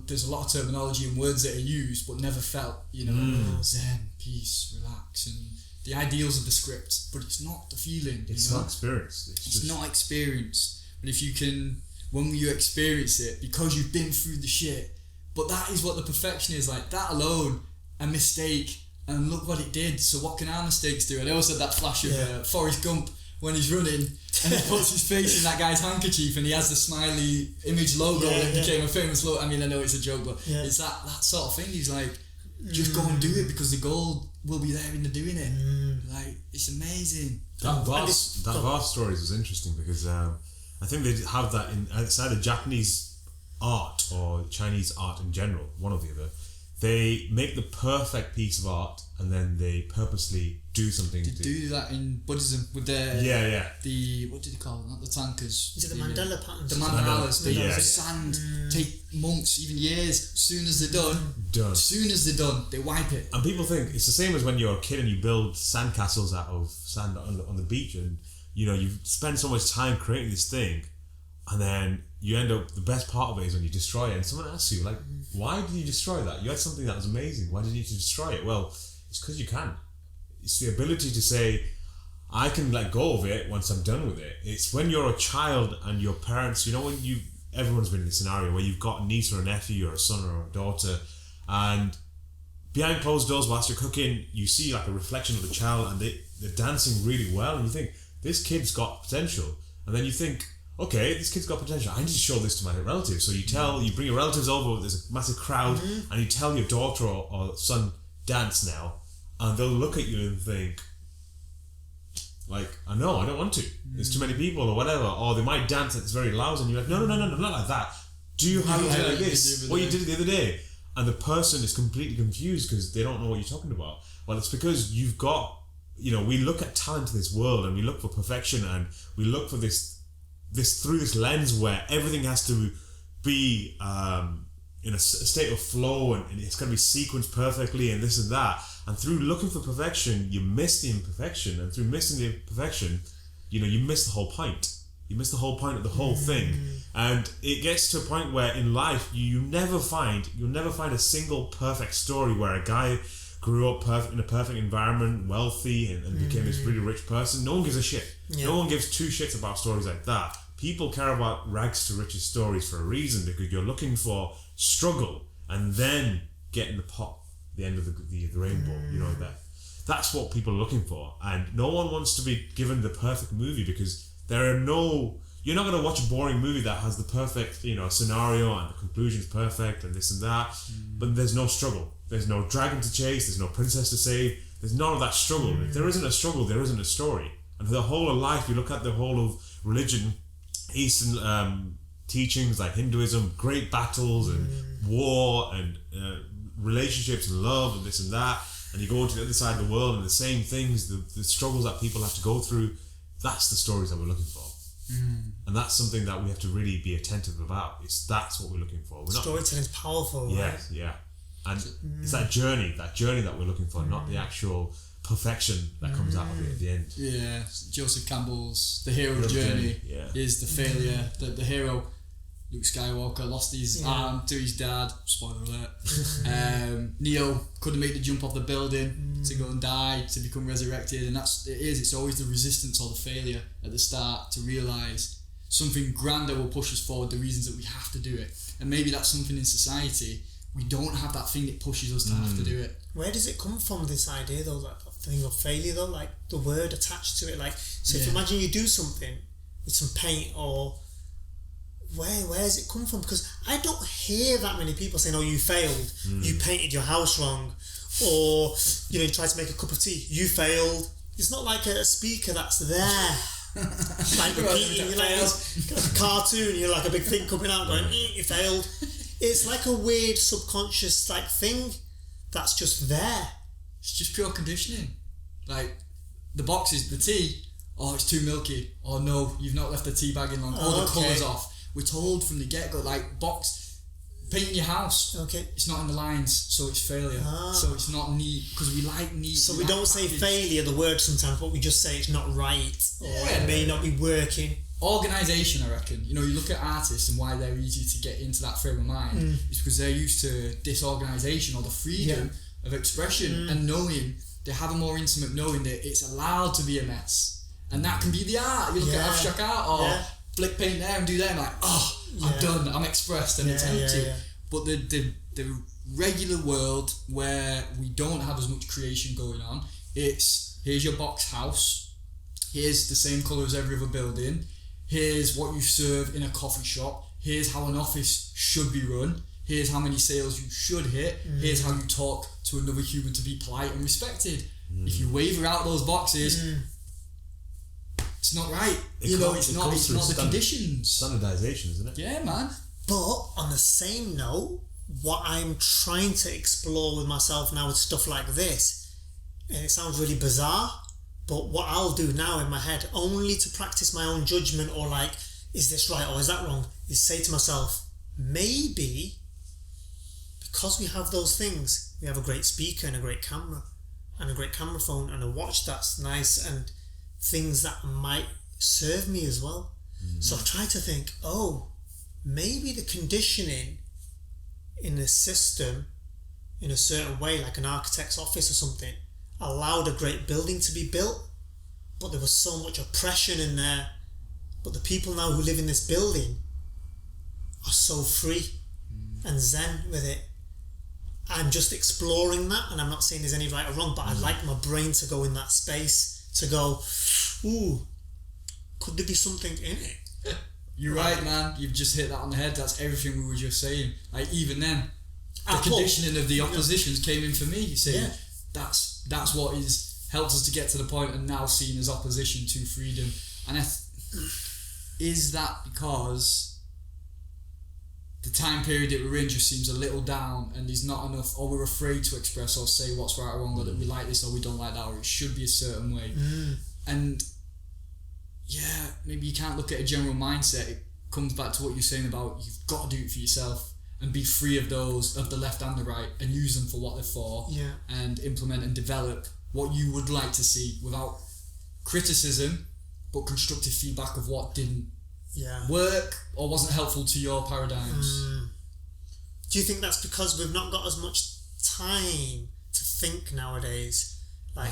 there's a lot of terminology and words that are used but never felt, zen, peace, relax, and the ideals of the script, but it's not the feeling. It's not experienced. It's not experienced. But if you can, when you experience it, because you've been through the shit, but that is what the perfection is like. That alone, a mistake, and look what it did. So what can our mistakes do? And I also had that flash of Forrest Gump when he's running and he puts his face in that guy's handkerchief and he has the smiley image logo that became a famous logo. I mean, I know it's a joke, but it's that sort of thing. He's like, just go and do it, because the gold will be there in the doing it. Like, it's amazing. That vase stories was interesting because I think they have that outside of Japanese art or Chinese art in general, one or the other. They make the perfect piece of art and then they purposely do something. They do that in Buddhism with their the what do they call them? Not the tankas. Is it the mandala patterns? The mandalas. They use sand. Take months, even years. As soon as they're done. As soon as they're done, they wipe it. And people think it's the same as when you're a kid and you build sandcastles out of sand on the beach, and you spend so much time creating this thing, and then you end up, the best part of it is when you destroy it and someone asks you, like, why did you destroy that? You had something that was amazing. Why did you need to destroy it? Well, it's because you can. It's the ability to say, I can let go of it once I'm done with it. It's when you're a child and your parents, everyone's been in this scenario where you've got a niece or a nephew or a son or a daughter, and behind closed doors whilst you're cooking, you see like a reflection of the child and they're dancing really well, and you think, this kid's got potential. And then you think, okay, this kid's got potential. I need to show this to my relatives. So you bring your relatives over, there's a massive crowd, and you tell your daughter or son, dance now, and they'll look at you and think, like, I don't want to. There's too many people or whatever. Or they might dance and it's very loud, and you're like, no, not like that. Do how you do like this. What you did the other day. And the person is completely confused because they don't know what you're talking about. Well, it's because you've got, we look at talent in this world and we look for perfection, and we look for this through this lens where everything has to be in a state of flow, and it's going to be sequenced perfectly and this and that. And through looking for perfection, you miss the imperfection, and through missing the imperfection, you miss the whole point. You miss the whole point of the whole thing. And it gets to a point where in life you'll never find a single perfect story where a guy grew up in a perfect environment, wealthy, and became this really rich person. No one gives a shit. No one gives two shits about stories like that. People care about rags to riches stories for a reason, because you're looking for struggle and then getting the pot, the end of the rainbow. That's what people are looking for. And no one wants to be given the perfect movie, because you're not going to watch a boring movie that has the perfect, scenario and the conclusion's perfect and this and that, but there's no struggle. There's no dragon to chase. There's no princess to save. There's none of that struggle. If there isn't a struggle, there isn't a story. And for the whole of life, you look at the whole of religion, Eastern teachings like Hinduism, great battles and war and relationships and love and this and that, and you go to the other side of the world and the same things, the struggles that people have to go through, that's the stories that we're looking for. And that's something that we have to really be attentive about. That's what we're looking for. Storytelling's powerful, right? Yeah. And it's that journey that we're looking for, not the actual perfection that comes out of it at the end. Yeah, Joseph Campbell's The Hero's Journey is the failure. The hero, Luke Skywalker, lost his arm to his dad. Spoiler alert. Neo couldn't make the jump off the building to go and die, to become resurrected, and it's always the resistance or the failure at the start to realise something grander will push us forward, the reasons that we have to do it. And maybe that's something in society. We don't have that thing that pushes us to have to do it. Where does it come from, this idea though, that thing of failure though, like the word attached to it? Like, so if you imagine you do something with some paint, or where's it come from? Because I don't hear that many people saying, oh, you failed, you painted your house wrong, or you tried to make a cup of tea, you failed. It's not like a speaker that's there. Like repeating, you're like a cartoon, you're like a big thing coming out going, you failed. It's like a weird subconscious like thing that's just there. It's just pure conditioning. Like the boxes, the tea, oh, it's too milky. Oh no, you've not left the tea bag in long. Oh, the colour's off. We're told from the get-go, like painting your house. Okay. It's not in the lines, so it's failure. So it's not neat, because we like neat. So we don't say failure, the word sometimes, but we just say it's not right, or it may not be working. Organisation, I reckon. You look at artists and why they're easy to get into that frame of mind. It's because they're used to disorganisation or the freedom of expression and knowing, they have a more intimate knowing that it's allowed to be a mess. And that can be the art. You look at abstract art or flick paint there and do that, and like, I'm done, I'm expressed, and it's empty. But the regular world where we don't have as much creation going on, it's here's your box house, here's the same colour as every other building, here's what you serve in a coffee shop, here's how an office should be run, here's how many sales you should hit, here's how you talk to another human to be polite and respected. If you waver out those boxes, it's not right. It's not the conditions. Standardization, isn't it? Yeah, man. But on the same note, what I'm trying to explore with myself now with stuff like this, and it sounds really bizarre, but what I'll do now in my head, only to practice my own judgment or like, is this right or is that wrong, is say to myself, maybe because we have those things, we have a great speaker and a great camera and a great camera phone and a watch that's nice and things that might serve me as well. So I try to think, maybe the conditioning in a system in a certain way, like an architect's office or something, allowed a great building to be built, but there was so much oppression in there. But the people now who live in this building are so free and zen with it. I'm just exploring that, and I'm not saying there's any right or wrong, but I'd like my brain to go in that space, to go, could there be something in it? You're right, man. You've just hit that on the head. That's everything we were just saying. Like, even then, the conditioning of the oppositions came in for me. You say that's what helped us to get to the point and now seen as opposition to freedom. And is that because the time period that we're in just seems a little down and there's not enough, or we're afraid to express or say what's right or wrong, or that we like this or we don't like that, or it should be a certain way. And maybe you can't look at a general mindset. It comes back to what you're saying about you've got to do it for yourself and be free of those, of the left and the right, and use them for what they're for, and implement and develop what you would like to see without criticism, but constructive feedback of what didn't work or wasn't helpful to your paradigms. Do you think that's because we've not got as much time to think nowadays? Like,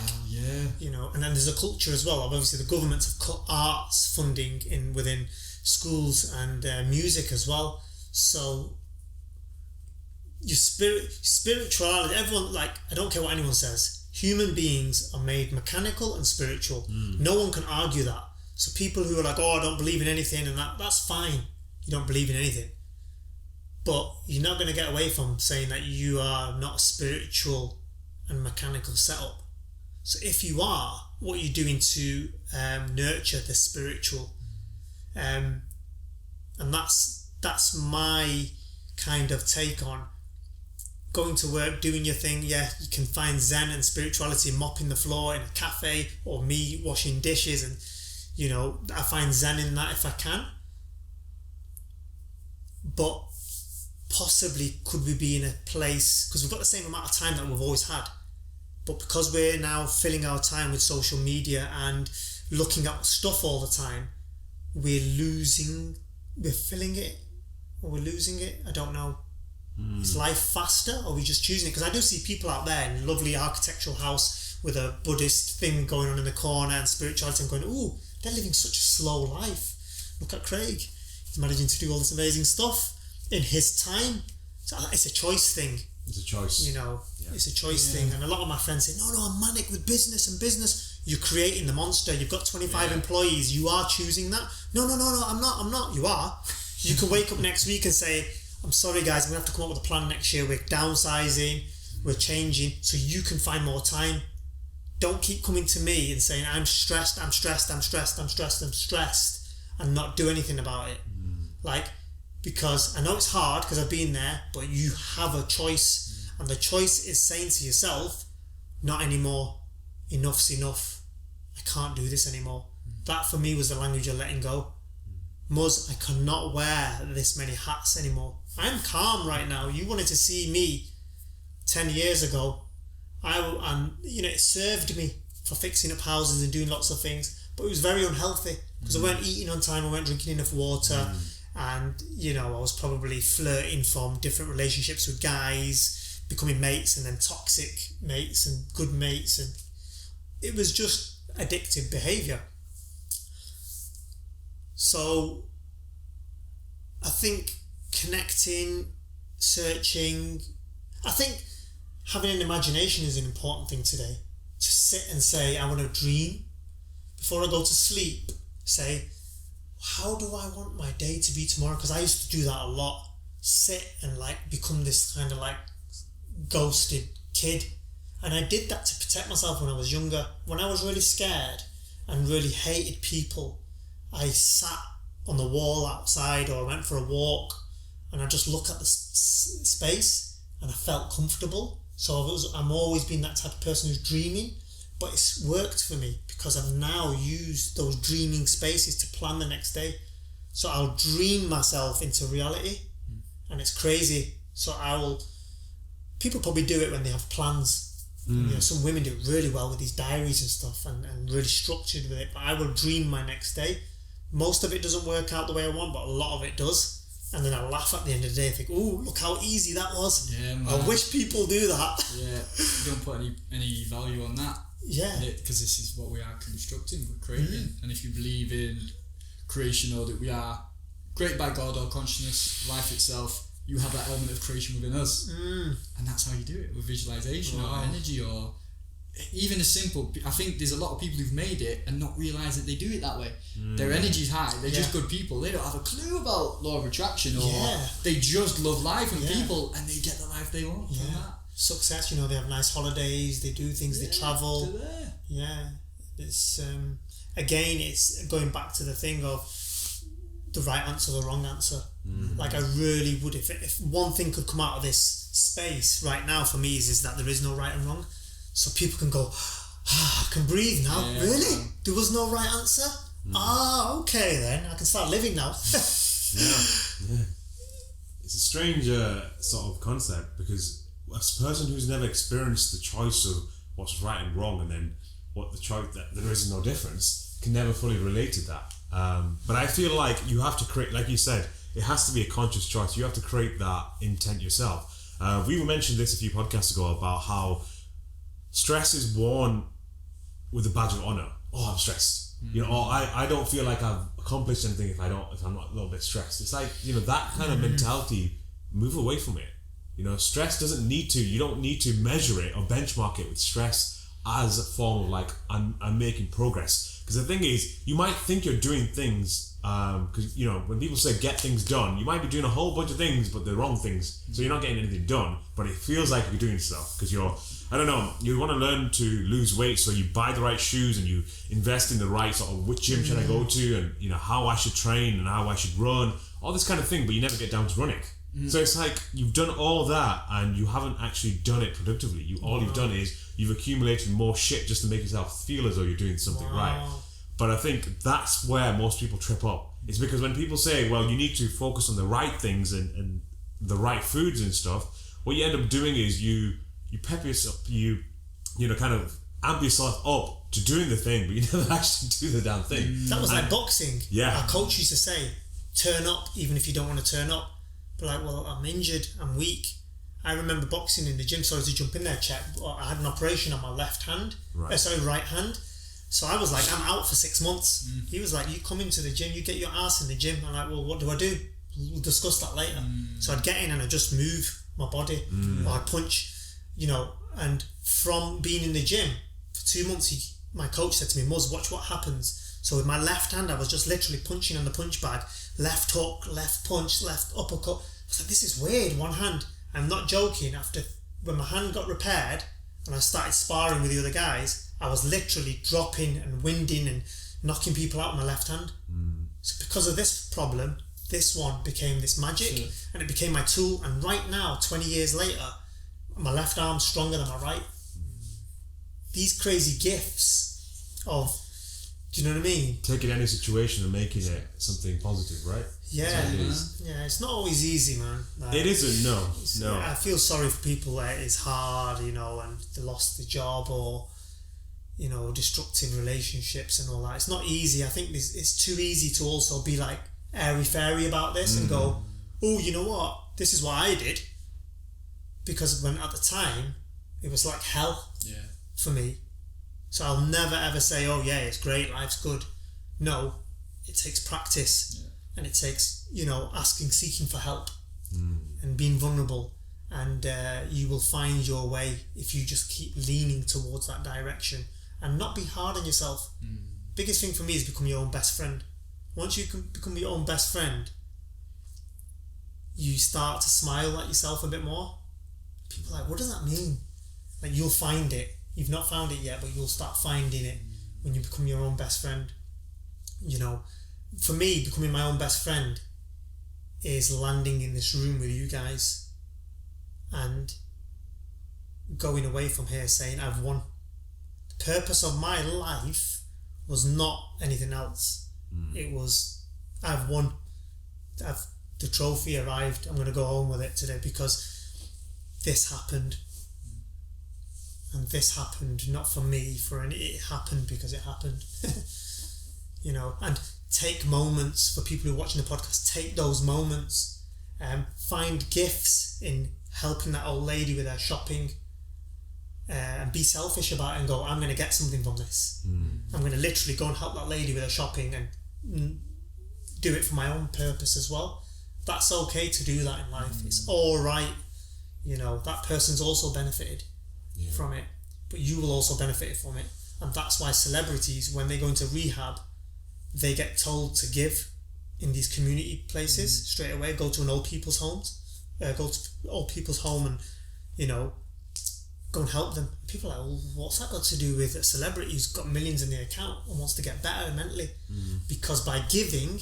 and then there's a culture as well. Obviously, the governments have cut arts funding within schools and music as well. So your spirituality, everyone, like, I don't care what anyone says, human beings are made mechanical and spiritual. No one can argue that. So people who are like, I don't believe in anything, and that's fine. You don't believe in anything. But you're not going to get away from saying that you are not a spiritual and mechanical setup. So if you are, what are you doing to nurture the spiritual? And that's my kind of take on going to work, doing your thing. You can find zen and spirituality mopping the floor in a cafe, or me washing dishes, and I find zen in that if I can. But possibly could we be in a place, because we've got the same amount of time that we've always had, but because we're now filling our time with social media and looking at stuff all the time, we're filling it, or we're losing it. I don't know. Is life faster, or are we just choosing it? Because I do see people out there in a lovely architectural house with a Buddhist thing going on in the corner and spirituality, and going, they're living such a slow life. Look at Craig. He's managing to do all this amazing stuff in his time. So it's a choice thing. It's a choice. It's a choice thing. And a lot of my friends say, no, I'm manic with business. You're creating the monster. You've got 25 employees. You are choosing that. No, I'm not. You are. You can wake up next week and say, I'm sorry guys, I'm going to have to come up with a plan next year. We're downsizing, we're changing, so you can find more time. Don't keep coming to me and saying, I'm stressed, and not do anything about it. Like, because I know it's hard because I've been there, but you have a choice, and the choice is saying to yourself, not anymore, enough's enough, I can't do this anymore. That for me was the language of letting go. Muzz, I cannot wear this many hats anymore. I'm calm right now. You wanted to see me 10 years ago. It served me for fixing up houses and doing lots of things, but it was very unhealthy because I weren't eating on time, I weren't drinking enough water, and I was probably flirting from different relationships with guys, becoming mates and then toxic mates and good mates, and it was just addictive behaviour. So I think connecting, searching, I think having an imagination is an important thing today. To sit and say, I want to dream. Before I go to sleep, say, how do I want my day to be tomorrow? Because I used to do that a lot. Sit and become this kind of ghosted kid. And I did that to protect myself when I was younger. When I was really scared and really hated people, I sat on the wall outside or I went for a walk and I just look at the space and I felt comfortable. So I'm always been that type of person who's dreaming, but it's worked for me because I've now used those dreaming spaces to plan the next day. So I'll dream myself into reality, and it's crazy. So people probably do it when they have plans. Some women do it really well with these diaries and stuff and really structured with it, but I will dream my next day. Most of it doesn't work out the way I want, but a lot of it does. And then I laugh at the end of the day and think, "Ooh, look how easy that was." Yeah, man. I wish people do that. Yeah, you don't put any value on that. Yeah. Because this is what we are constructing, we're creating. And if you believe in creation or that we are created by God or consciousness, life itself, you have that element of creation within us. And that's how you do it, with visualization or energy or even a simple. I think there's a lot of people who've made it and not realise that they do it that way. Their energy's high, they're just good people, they don't have a clue about law of attraction or they just love life and people, and they get the life they want from that. Success, they have nice holidays, they do things, they travel. It's again, it's going back to the thing of the right answer, the wrong answer. I really would, if one thing could come out of this space right now for me is that there is no right and wrong. So people can go, I can breathe now. Really? There was no right answer? Okay then. I can start living now. Yeah. It's a strange sort of concept because a person who's never experienced the choice of what's right and wrong and then what the choice that there is no difference can never fully relate to that. But I feel like you have to create, like you said, it has to be a conscious choice. You have to create that intent yourself. We mentioned this a few podcasts ago about how stress is worn with a badge of honor. Oh, I'm stressed. Or I don't feel like I've accomplished anything if I'm not a little bit stressed. It's like, that kind of mentality, move away from it. Stress doesn't need to, you don't need to measure it or benchmark it with stress as a form of I'm making progress. Because the thing is, you might think you're doing things, because when people say get things done, you might be doing a whole bunch of things, but the wrong things. So you're not getting anything done, but it feels like you're doing stuff because you want to learn to lose weight, so you buy the right shoes and you invest in the right sort of which gym should I go to and how I should train and how I should run, all this kind of thing, but you never get down to running. So it's like you've done all that and you haven't actually done it productively. All you've done is you've accumulated more shit just to make yourself feel as though you're doing something right. But I think that's where most people trip up. It's because when people say, well, you need to focus on the right things and the right foods and stuff, what you end up doing is you pep yourself, you kind of amp yourself up to doing the thing, but you never actually do the damn thing. That was like boxing. Yeah. Our coach used to say, turn up even if you don't want to turn up. But well, I'm injured, I'm weak. I remember boxing in the gym, sorry to jump in there, check. I had an operation on my left hand, right hand. So I was like, I'm out for 6 months. He was like, you come into the gym, you get your ass in the gym. I'm like, well, what do I do? We'll discuss that later. So I'd get in and I'd just move my body, or I'd punch, and from being in the gym for 2 months, my coach said to me, Muzz, watch what happens. So with my left hand, I was just literally punching on the punch bag, left hook, left punch, left uppercut. I was like, this is weird, one hand. I'm not joking. When my hand got repaired and I started sparring with the other guys, I was literally dropping and winding and knocking people out with my left hand. So because of this problem, this one became this magic, and it became my tool. And right now, 20 years later, my left arm's stronger than my right. These crazy gifts of Do you know what I mean? Taking any situation and making it something positive, right? Yeah, it's not always easy, man. It isn't, no. I feel sorry for people that it's hard, and they lost the job or, destructive relationships and all that. It's not easy. I think it's too easy to also be like airy-fairy about this and go, oh, you know what? This is what I did. Because when at the time, it was like hell for me. So I'll never ever say, oh yeah, it's great, life's good. No, it takes practice and it takes, seeking for help and being vulnerable. And you will find your way if you just keep leaning towards that direction and not be hard on yourself. Biggest thing for me is become your own best friend. Once you can become your own best friend, you start to smile at yourself a bit more. People are like, what does that mean? Like, you'll find it. You've not found it yet, but you'll start finding it when you become your own best friend. For me, becoming my own best friend is landing in this room with you guys and going away from here saying, I've won. The purpose of my life was not anything else. It was, I've won. The trophy arrived. I'm going to go home with it today because this happened. And this happened not for me, it happened because it happened. And take moments for people who are watching the podcast, take those moments, find gifts in helping that old lady with her shopping, and be selfish about it and go, I'm going to get something from this. I'm going to literally go and help that lady with her shopping and do it for my own purpose as well. That's okay to do that in life. It's all right. That person's also benefited from it, but you will also benefit from it. And that's why celebrities, when they go into rehab, they get told to give in these community places straight away. Go to old people's home and go and help them. People are like, well, what's that got to do with a celebrity who's got millions in their account and wants to get better mentally? Because by giving,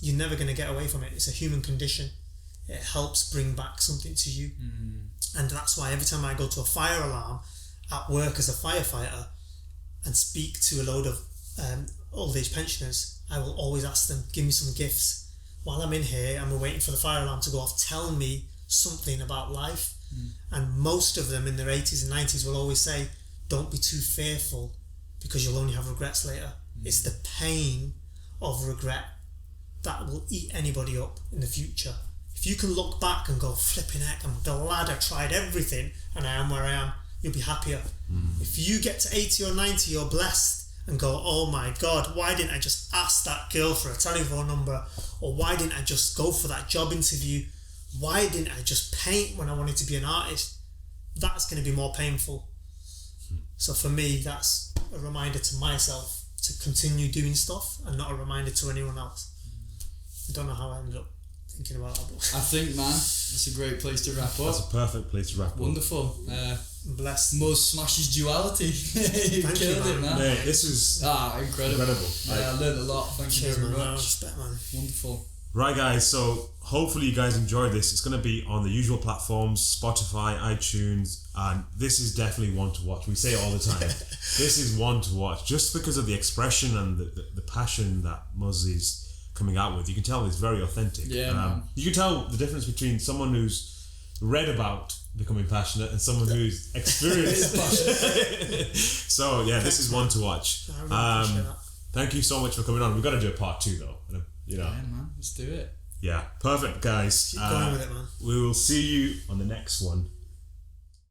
you're never going to get away from it. It's a human condition. It helps bring back something to you. And that's why every time I go to a fire alarm at work as a firefighter and speak to a load of old age pensioners, I will always ask them, give me some gifts. While I'm in here and we're waiting for the fire alarm to go off, tell me something about life. And most of them in their 80s and 90s will always say, don't be too fearful because you'll only have regrets later. It's the pain of regret that will eat anybody up in the future. If you can look back and go, flipping heck, I'm glad I tried everything and I am where I am, you'll be happier. If you get to 80 or 90, you're blessed and go, oh my God, why didn't I just ask that girl for a telephone number? Or why didn't I just go for that job interview? Why didn't I just paint when I wanted to be an artist? That's going to be more painful. So for me, that's a reminder to myself to continue doing stuff and not a reminder to anyone else. I don't know how I ended up thinking about that. I think, man, that's a great place to wrap up. That's a perfect place to wrap up. Wonderful. Blessed. Most smashes duality. You Thank killed you, it, man. Mate, this was incredible. Yeah, I learned a lot. Thank you very much. Respect, man. Wonderful. Right, guys, so hopefully you guys enjoyed this. It's going to be on the usual platforms, Spotify, iTunes, and this is definitely one to watch. We say it all the time. This is one to watch just because of the expression and the passion that Muzz is coming out with. You can tell it's very authentic. Yeah, man. You can tell the difference between someone who's read about becoming passionate and someone who's experienced passionate. So yeah, this is one to watch. I really appreciate that. Thank you so much for coming on. We've got to do a part 2 though. Yeah, man. Let's do it. Yeah, perfect, guys. Keep going with it, man. We will see you on the next one.